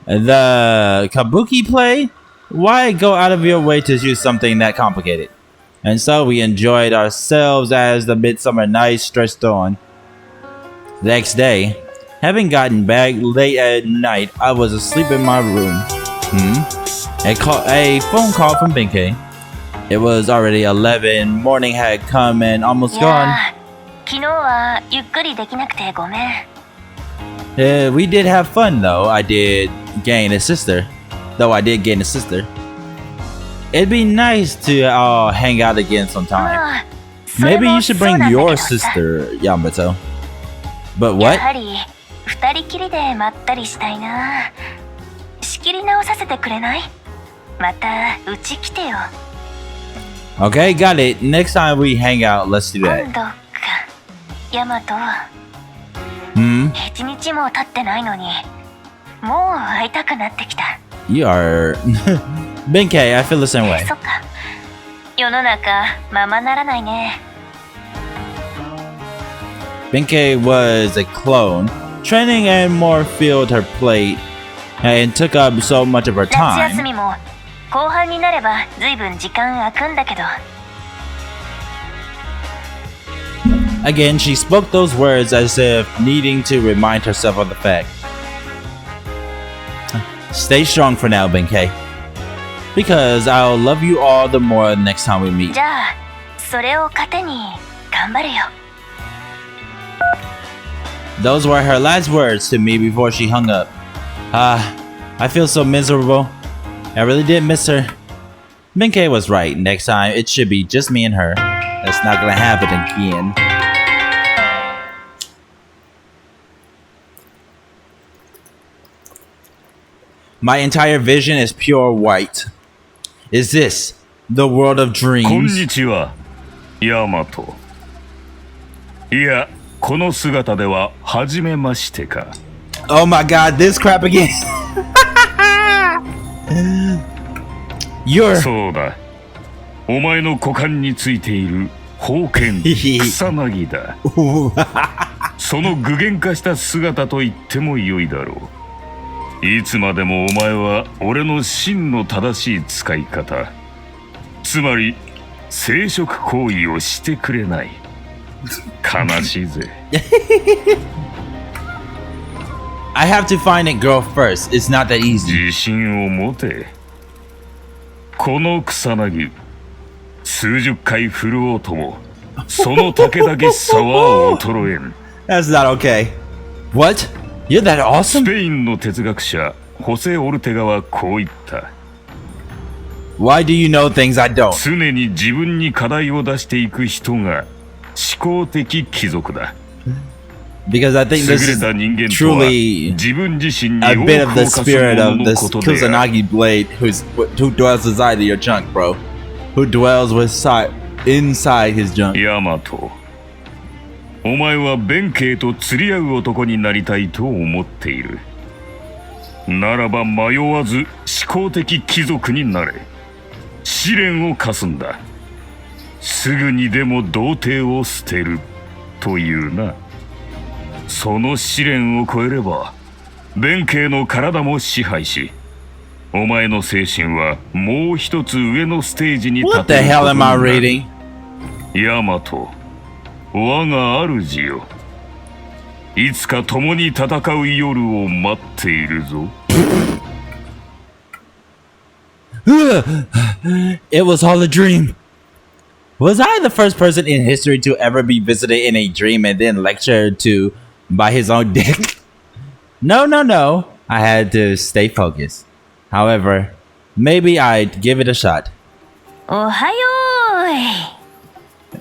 The kabuki play? Why go out of your way to choose something that complicated? And so we enjoyed ourselves as the midsummer night stretched on. The next day, having gotten back late at night, I was asleep in my room. A phone call from Benkkei. It was already 11. Morning had come and almost い gone. やー、昨日はゆっくりできなくてごめん。We did have fun though. I did gain a sister. It'd be nice to all hang out again sometime. まあ、それ Maybe も you should そう bring なんだけど your さ sister, Yamato. But や what? はり二人きりでまったりしたいな。仕切り直させてくれない？またうち来てよ。 Okay, got it. Next time we hang out, let's do 今 that. 度か、ヤマト。 一日も経ってないのに、もう会いたくなってきた。 You are... Benkkei, I feel the same way. そっか。世の中、ままならないね。 Benkkei was a clone. Training and more filled her plate and took up so much of her 夏休 time. みも後半になればずいぶん時間空くんだけど。 Again, she spoke those words as if needing to remind herself of the fact. Stay strong for now, Benkkei. Because I'll love you all the more next time we meet. じゃあ、それを糧に頑張るよ。 Those were her last words to me before she hung up. I feel so miserable. I really did miss her. Benkkei was right. Next time, it should be just me and her. That's not gonna happen again. My entire vision is pure white. Is this the world of こん dreams? にちは、ヤマト。いや、この姿では初めましてか。 Oh my god, this crap again. You're そうだ。お前の股間についている宝剣草薙だ。その具現化した姿と言っても良いだろう。いつまでもお前は俺の真の正しい使い方、つまり生殖行為をしてくれない。悲しいぜ。I have to find it girl first. It's not that easy. 自信を持て。この草薙、数十回振るおうとも、その竹だけさは衰えん。That's not okay. What? You're that ス awesome? ペインの哲学者ホセ・オルテガはこう言った。 Why do you know things I don't? 常に自分に課題を出していく人が思考的貴族だ。 Because I think 優 this れ is た人間とは truly 自分自身に a 多 bit く of を the 課す spirit 者 of の this ことである。 Kusanagi blade who dwells inside of your junk, bro. Who dwells inside his junk. ヤマト、お前は弁慶と釣り合う男になりたいと思っている。ならば迷わず思考的貴族になれ。試練を課すんだ。すぐにでも童貞を捨てるというな。その試練を超えれば弁慶の体も支配し、お前の精神はもう一つ上のステージに立 What て the る hell こと am にな I る。 reading? ヤマト、我が主よ。いつか共に戦う夜を待っているぞ。It was all a dream. Was I the first person in history to ever be visited in a dream and then lectured to by his own dick? No. I had to stay focused. However, maybe I'd give it a shot. おはよ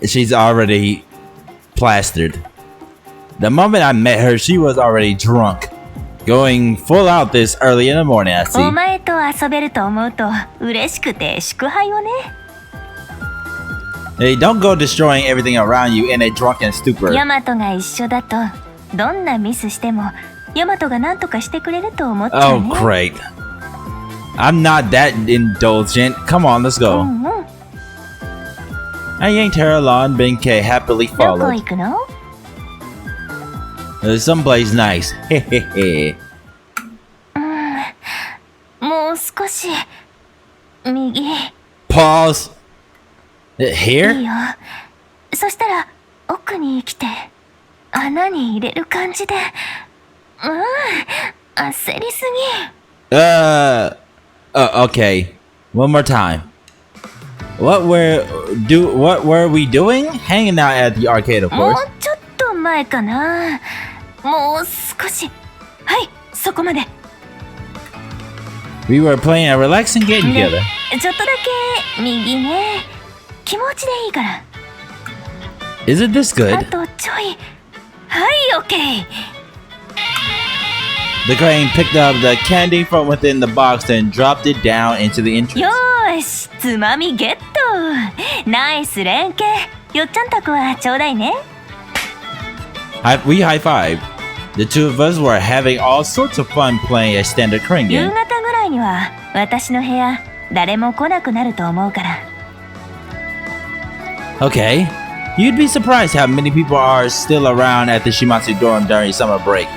う She's already plastered. The moment I met her, she was already drunk. Going full out this early in the morning, I お see. 前と遊べると思うと嬉しくて祝杯をね Hey, don't go destroying everything around you in a drunken stupor. ヤマトが一緒だとどんなミスしてもヤマトが何とかしてくれると思っちゃう Oh, ね great. I'm not that indulgent. Come on, let's う go. んうん I yanked her along. Benkei happily どこ followed. 行くの Someplace nice. Hehehe. もう少し右いい Pause. Here? よそしたら奥に来て穴に入れる感じで焦りすぎ Okay. One more time. What were we doing? Hanging out at the arcade, of もう course. ちょっと前かなもう少しはいそこまで We were playing a relaxing game together. ちょっとだけ右ね気持ちでいいから Is it this あ good? とちょいはいオッケー The crane picked up the candy from within the box and dropped it down into the よ entrance. ーしつまみゲットナイス連携よっちゃんたくはちょうだいね We high-fived. The two of us were having all sorts of fun playing a standard crane 夕 game. 方ぐらいには私の部屋誰も来なくなると思うから Okay. You'd be surprised how many people are still around at the Shimatsu dorm during summer break.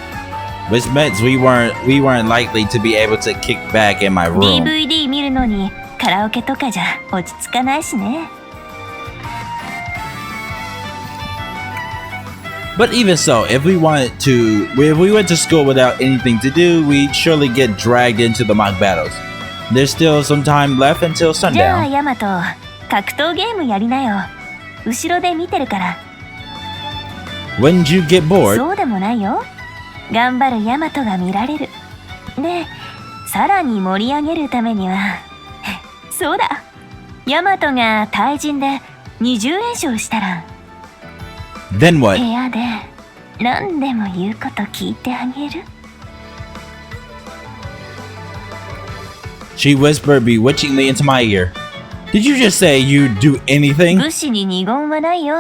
Which meant we weren't likely to be able to kick back in my room. DVD 見るのにカラオケとかじゃ落ち着かないしね But even so, if we went to school without anything to do, we'd surely get dragged into the mock battles. There's still some time left until じゃあ sundown. ヤマト格闘ゲームやりなよ後ろで見てるから Wouldn't you get bored? そうでもないよ頑張るヤマトが見られるでさらに盛り上げるためにはそうだヤマトが対人で20連勝したら Then 部 what? 屋で何でも言うこと聞いてあげる She whispered bewitchingly into my ear. Did you just say you'd do anything? 武士に二言はないよ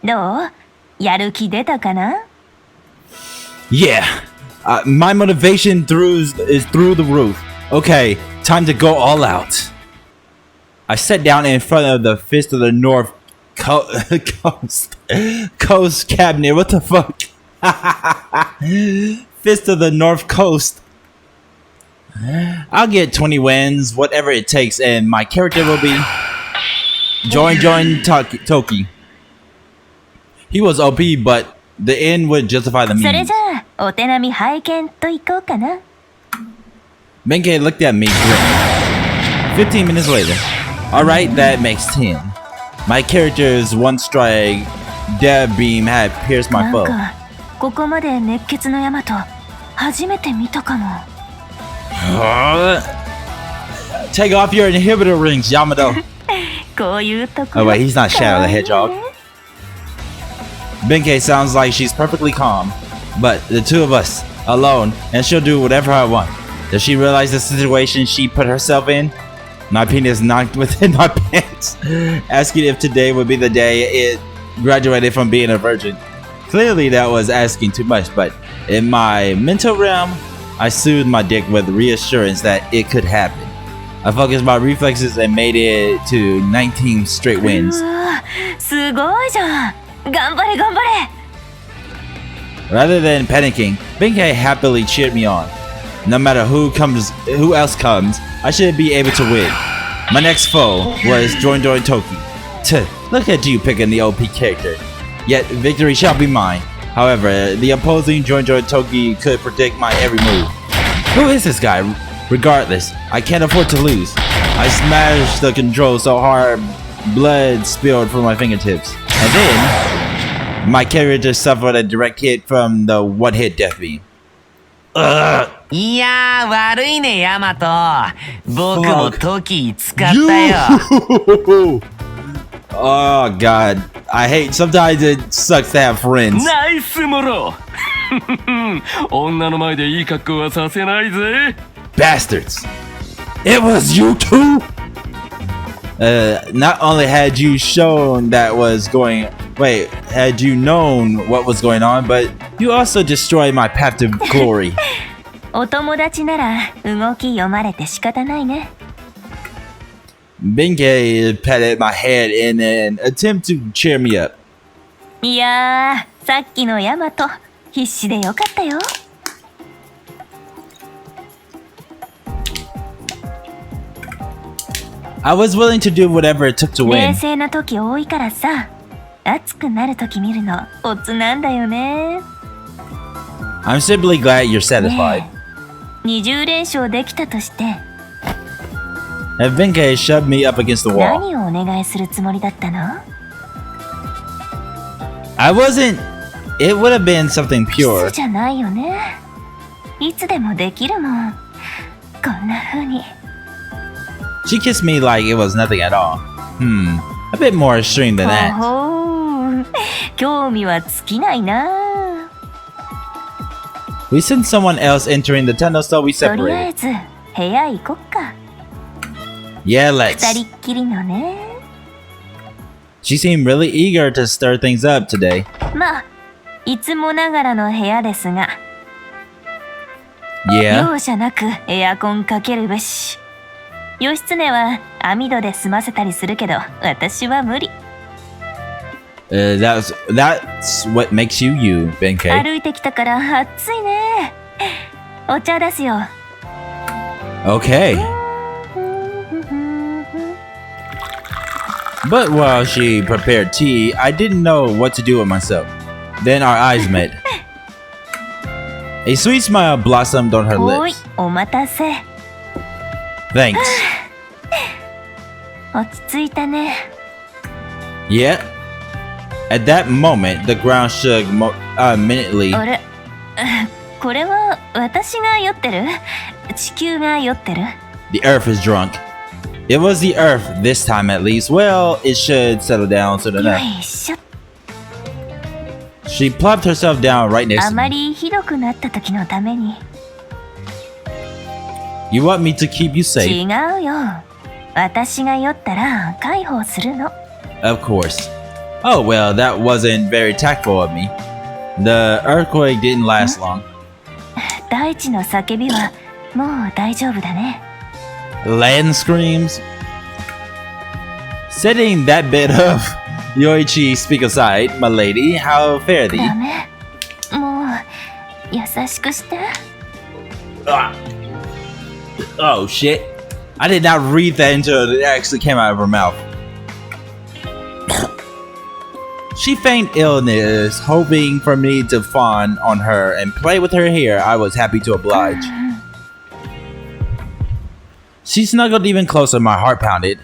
どうやる気出たかな Yeah. My motivation is through the roof. Okay, time to go all out. I sat down in front of the Fist of the North Coast cabinet. What the fuck? Fist of the North Coast. I'll get 20 wins, whatever it takes, and my character will be Join Toki. He was OP, but the end would justify the それ means. じゃあお手並み拝見といこうかな Benkkei looked at me grinning. 15 minutes later. Alright, that makes 10. My character's one strike dab beam had pierced な my ん foe. かここまで熱血のヤマト初めて見たかも Take off your inhibitor rings, Yamato. こういうとこ Oh wait, he's not Shadow the Hedgehog. Benkkei sounds like she's perfectly calm. But the two of us, alone, and she'll do whatever I want. Does she realize the situation she put herself in? My penis knocked within my pants, asking if today would be the day it graduated from being a virgin. Clearly that was asking too much, but in my mental realm, I soothed my dick with reassurance that it could happen. I focused my reflexes and made it to 19 straight wins. うわすごいじゃん頑張れ頑張れ Rather than panicking, Benkkei happily cheered me on. No matter who else comes, I should be able to win. My next foe was Join Toki. Look at you picking the OP character. Yet victory shall be mine. However, the opposing Join Toki could predict my every move. Who is this guy? Regardless, I can't afford to lose. I smashed the control so hard, blood spilled from my fingertips. And then, my character suffered a direct hit from the one-hit death beam. いやー、悪いね、ヤマト。僕もトキ使ったよ。Oh god, I hate. Sometimes it sucks to have friends. ナイスモロ女の前でいい格好はさせないぜ。 Bastards! It was you too. Not only had you shown that was going. Wait, had you known what was going on, but you also destroyed my path to glory. お友達なら動き読まれて仕方ないね。Benkkei patted my head in an attempt to cheer me up. いやー、さっきのヤマト必死でよかったよ。I was willing to do whatever it took to 冷 win. 静な時多いからさ、熱くなる時見るのオツなんだよね。 I'm simply glad you're satisfied. 20連勝できたとして And Benkkei shoved me up against the wall. 何をお願いするつもりだったの？ I wasn't. It would have been something キ pure. スじゃないよね。いつでもできるもん。こんな風に。 She kissed me like it was nothing at all. A bit more extreme than that. ほほー、興味は尽きないな。 We sent someone else entering the tunnel, so we とりあえ separated. ず部屋行こっか。 Yeah, 二 let's. 人っきりのね。 She seemed really eager to stir things up today. まあ、いつもながらの部屋ですが、 Yeah. 容赦なくエアコンかけるべし。義経は網戸で済ませたりするけど、私は無理。 That's what makes you you, Benkkei. 歩いてきたから暑いね。お茶出すよ。 Okay. But while she prepared tea, I didn't know what to do with myself. Then our eyes met. A sweet smile blossomed on her おい lips. お待たせ。 Thanks. 落ち着いたね。 Yeah. At that moment, the ground shook minutely. あれ、これは私が酔ってる？地球が酔ってる？ The earth is drunk. It was the earth this time at least. Well, it should settle down soon よ enough. いしょ。 She plopped herself down right next あ to ま me. りひどくなった時のために。 You want me to keep you safe? 違うよ。私が酔ったら介抱するの。 Of course. Oh, well, that wasn't very tactful of me. The earthquake didn't last long. 大地の叫びはもう大丈夫だね。 Land screams. Setting that bit of Yoichi speak aside, my lady, how fare thee? ダメ。もう優しくして。 Oh shit. I did not read that until it actually came out of her mouth. She feigned illness, hoping for me to fawn on her and play with her hair. I was happy to oblige. She snuggled even closer, my heart pounded.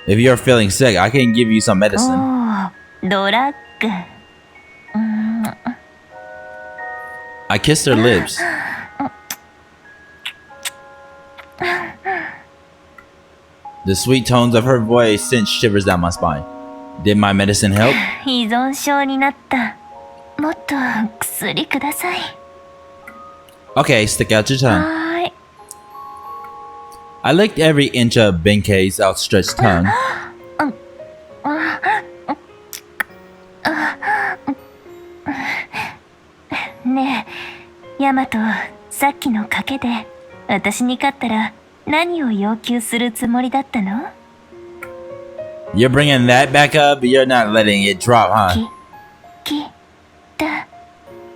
If you're feeling sick, I can give you some お medicine. お、ドラッグ。I kissed her lips. The sweet tones of her voice sent shivers down my spine. Did my medicine help? 依存症になった。もっと薬ください。 Okay, stick out your tongue. はーい。 I licked every inch of Benkkei's outstretched tongue. ねえ、ヤマト、さっきの賭けで私に勝ったら何を要求するつもりだったの？ You're bringing that back up? You're not letting it drop, huh? きた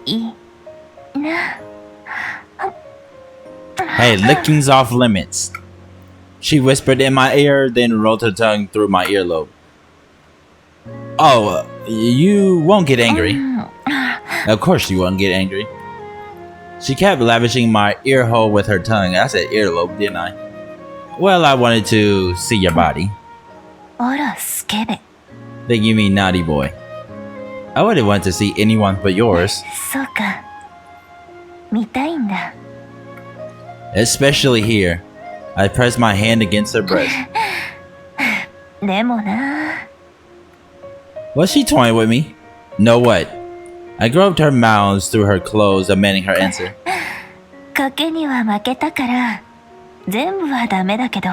いな。 Hey, licking's off limits. She whispered in my ear, then rolled her tongue through my earlobe. Oh, you won't get angry. Of course you won't get angry. She kept lavishing my ear hole with her tongue. I said earlobe, didn't I? Well, I wanted to see your body. あら、スケベ。 Think you mean naughty boy. I wouldn't want to see anyone but yours. そうか。見たいんだ。 Especially here. I pressed my hand against her breast. でもな。 Was she toying with me? No what? I groped her mouth through her clothes, demanding her answer. 賭けには負けたから全部はダメだけど、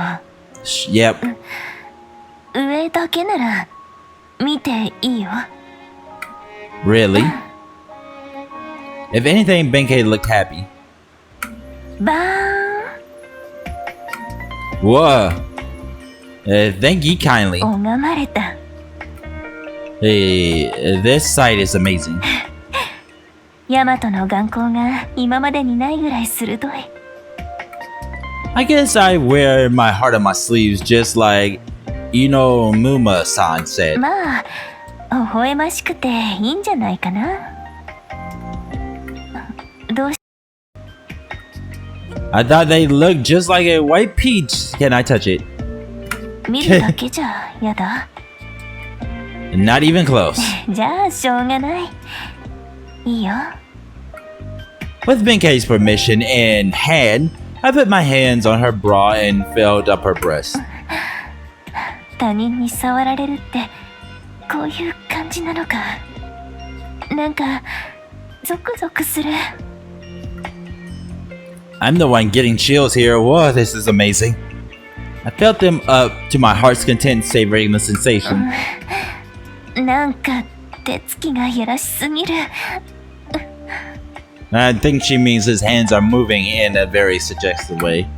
Yep. 上だけなら見ていいよ。 Really? If anything, Benkkei looked happy. バーン。 Whoa. Thank you kindly. 拝まれた。 Hey, this sight is amazing. ヤマトの眼光が今までにないぐらい鋭い。 I guess I wear my heart on my sleeves just like, you know, Muma-san said. まあ、微笑ましくていいんじゃないかな。どうし I thought they looked just like a white peach. Can I touch it? 見るだけじゃやだ。 Not even close. じゃあしょうがない。いいよ。 With Benkkei's permission in hand, I put my hands on her bra and filled up her breast. 他人に触られるってこういう感じなのか。なんかゾクゾクする。 I'm the one getting chills here. Whoa, this is amazing. I felt them up to my heart's content, savoring the sensation. なんか手つきがやらしすぎる。 I think she means his hands are moving in a very suggestive way.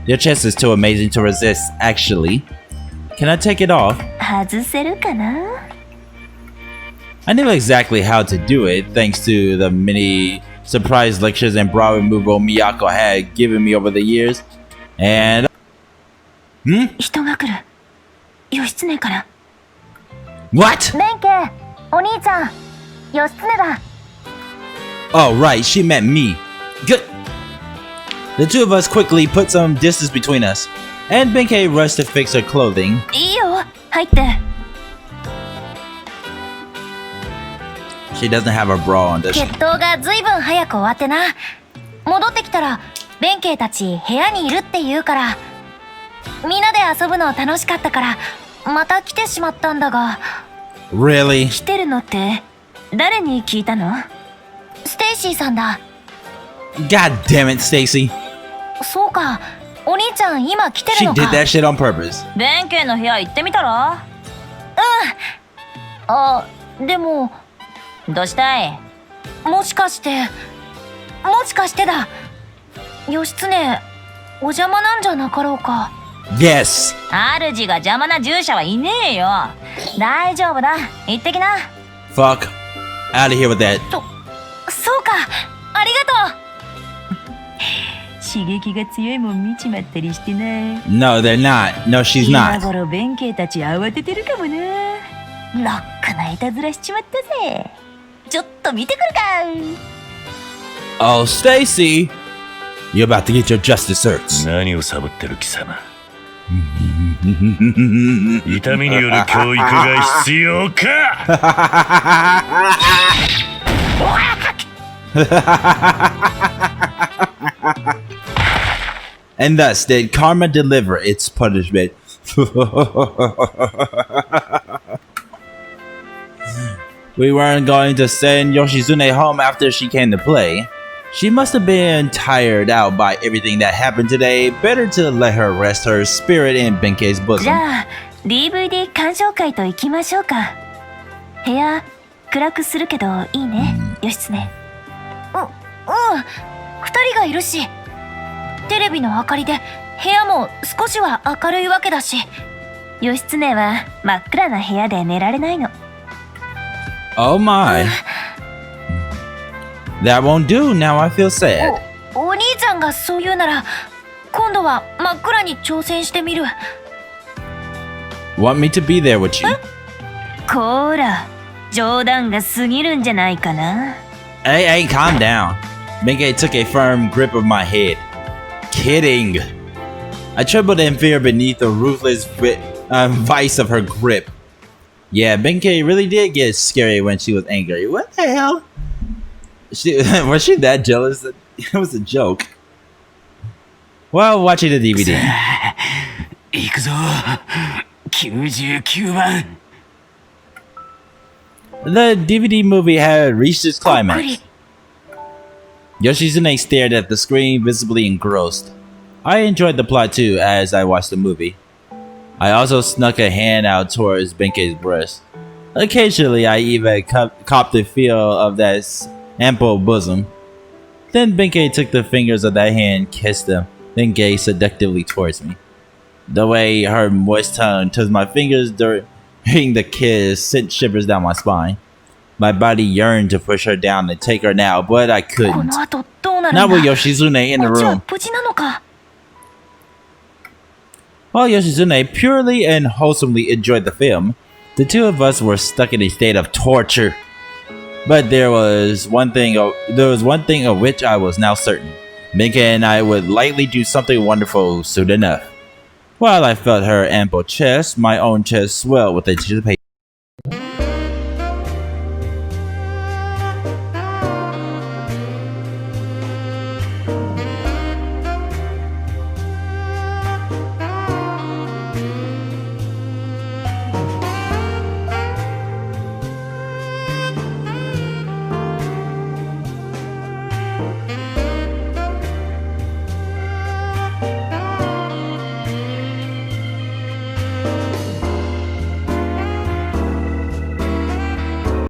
Your chest is too amazing to resist, actually. Can I take it off? 外せるかな。 I knew exactly how to do it, thanks to the many surprise lectures and bra removal Miyako had given me over the years. And... 人が来る。義経から。 What? 弁慶、お兄ちゃん、義経だ。 Oh, right, she meant me. Good. The two of us quickly put some distance between us, and Benkkei rushed to fix her clothing. いいよ、入って。 She doesn't have her bra on, does she? 決闘がずいぶん早く終わってな。戻ってきたら、弁慶たち部屋にいるって言うから、みんなで遊ぶの楽しかったから、また来てしまったんだが。 Really? 来てるのって誰に聞いたの？ステイシーさんだ。 God damn it, Stacy. そうか、お兄ちゃん今来て She るのか。 did that shit on purpose. 弁慶の部屋行ってみたら？あ、でもどうしたい？もしかしてだ。義経、お邪魔なんじゃなかろうか。 Yes. 主が邪魔な従者はいねえよ。大丈夫だ。行ってきな。 Fuck. Out of here with that. そうか、ありがとう。刺激が強いもん見ちまったりしてな。 No, they're not. No, she's 今 not. 頃弁慶たち慌ててるかもな。ロックないたずらしちまったぜ。ちょっと見てくるか。 Oh, Stacy. You're about to get your justice searched. 何をサボってる貴様。痛みによる教育が必要か。 And thus did karma deliver its punishment. We weren't going to send Yoshitsune home after she came to play. She must have been tired out by everything that happened today. Better to let her rest her spirit in Benkei's じ bosom. ゃあ DVD 鑑賞会と行きましょうか。部屋暗くするけどいいね、義経。2人がいるし、テレビの明かりで部屋も少しは明るいわけだし。義経は真っ暗な部屋で寝られないの。 Oh my. That won't do. Now I feel sad. お兄ちゃんがそう言うなら、今度は真っ暗に挑戦してみる。 Want me to be there with you? こーら、冗談が過ぎるんじゃないかな。 Hey, calm down. Benkkei took a firm grip of my head. Kidding. I trembled in fear beneath the ruthless vice of her grip. Yeah, Benkkei really did get scary when she was angry. What the hell? Was she that jealous It was a joke. While watching the DVD. 行くぞ99番 The DVD movie had reached its climax. Yoshitsune stared at the screen, visibly engrossed. I enjoyed the plot too as I watched the movie. I also snuck a hand out towards Benkkei's breast. Occasionally, I even copped the feel of that ample bosom. Then Benkkei took the fingers of that hand, kissed them, then gazed seductively towards me. The way her moist tongue touched my fingers during the kiss sent shivers down my spine. My body yearned to push her down and take her now, but I couldn't. Not with Yoshitsune in the room. While Yoshitsune purely and wholesomely enjoyed the film, the two of us were stuck in a state of torture. But there was one thing of which I was now certain. Benkkei and I would likely do something wonderful soon enough. While I felt her ample chest, my own chest swelled with anticipation.